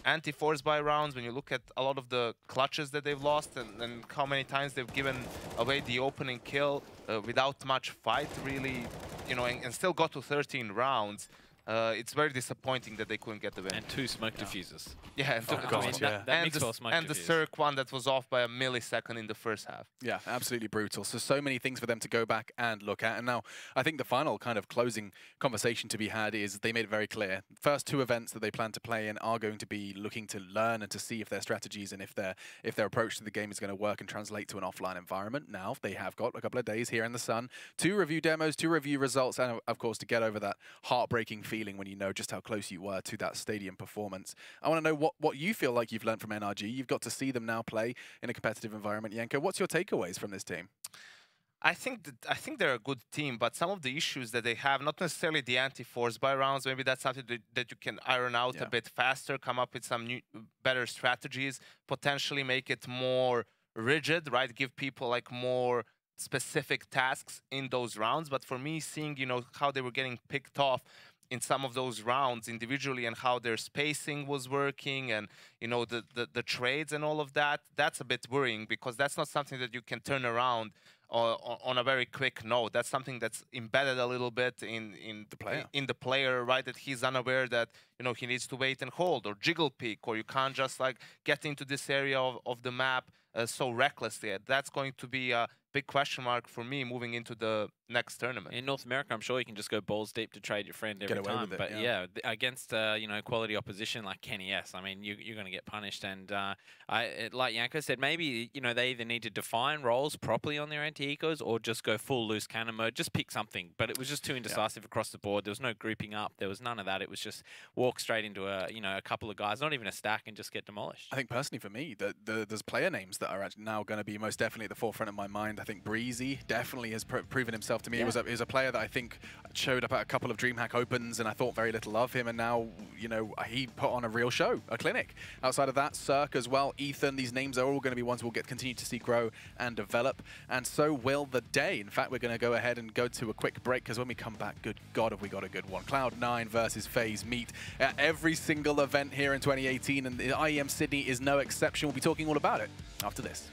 S3: anti-force buy rounds, when you look at a lot of the clutches that they've lost and how many times they've given away the opening kill without much fight, really, you know, and still got to 13 rounds. It's very disappointing that they couldn't get the win.
S2: And 2 smoke diffusers.
S3: Yeah, and,
S2: That mixed smoke
S3: and the
S2: diffuse.
S3: Cirque one that was off by a millisecond in the first half.
S1: Yeah, absolutely brutal. So many things for them to go back and look at. And now I think the final kind of closing conversation to be had is they made it very clear. First 2 events that they plan to play in are going to be looking to learn and to see if their strategies and if their approach to the game is going to work and translate to an offline environment. Now they have got a couple of days here in the sun to review demos, to review results, and of course to get over that heartbreaking feeling when you know just how close you were to that stadium performance. I want to know what you feel like you've learned from NRG. You've got to see them now play in a competitive environment. Yanko, what's your takeaways from this team?
S3: I think they're a good team, but some of the issues that they have, not necessarily the anti-force buy rounds, maybe that's something that you can iron out a bit faster, come up with some new, better strategies, potentially make it more rigid, right? Give people like more specific tasks in those rounds. But for me, seeing, you know, how they were getting picked off in some of those rounds individually and how their spacing was working and, you know, the trades and all of that, that's a bit worrying because that's not something that you can turn around on a very quick note. That's something that's embedded a little bit in the player, right? That he's unaware that, you know, he needs to wait and hold or jiggle peek, or you can't just like get into this area of the map so recklessly. That's going to be a big question mark for me moving into the next tournament.
S2: In North America, I'm sure you can just go balls deep to trade your friend every time. But yeah, against you know, quality opposition like Kenny S, I mean, you're going to get punished. And like Yanko said, maybe, you know, they either need to define roles properly on their anti-ecos or just go full loose cannon mode. Just pick something. But it was just too indecisive across the board. There was no grouping up. There was none of that. It was just walk straight into a, you know, a couple of guys, not even a stack, and just get demolished.
S1: I think personally for me, there's player names that are actually now going to be most definitely at the forefront of my mind. I think Breezy definitely has proven himself to me. He was a player that I think showed up at a couple of DreamHack Opens, and I thought very little of him. And now, you know, he put on a real show, a clinic. Outside of that, Cirque as well, Ethan. These names are all going to be ones we'll continue to see grow and develop, and so will the day. In fact, we're going to go ahead and go to a quick break because when we come back, good God, have we got a good one. Cloud9 versus FaZe meet at every single event here in 2018, and the IEM Sydney is no exception. We'll be talking all about it after this.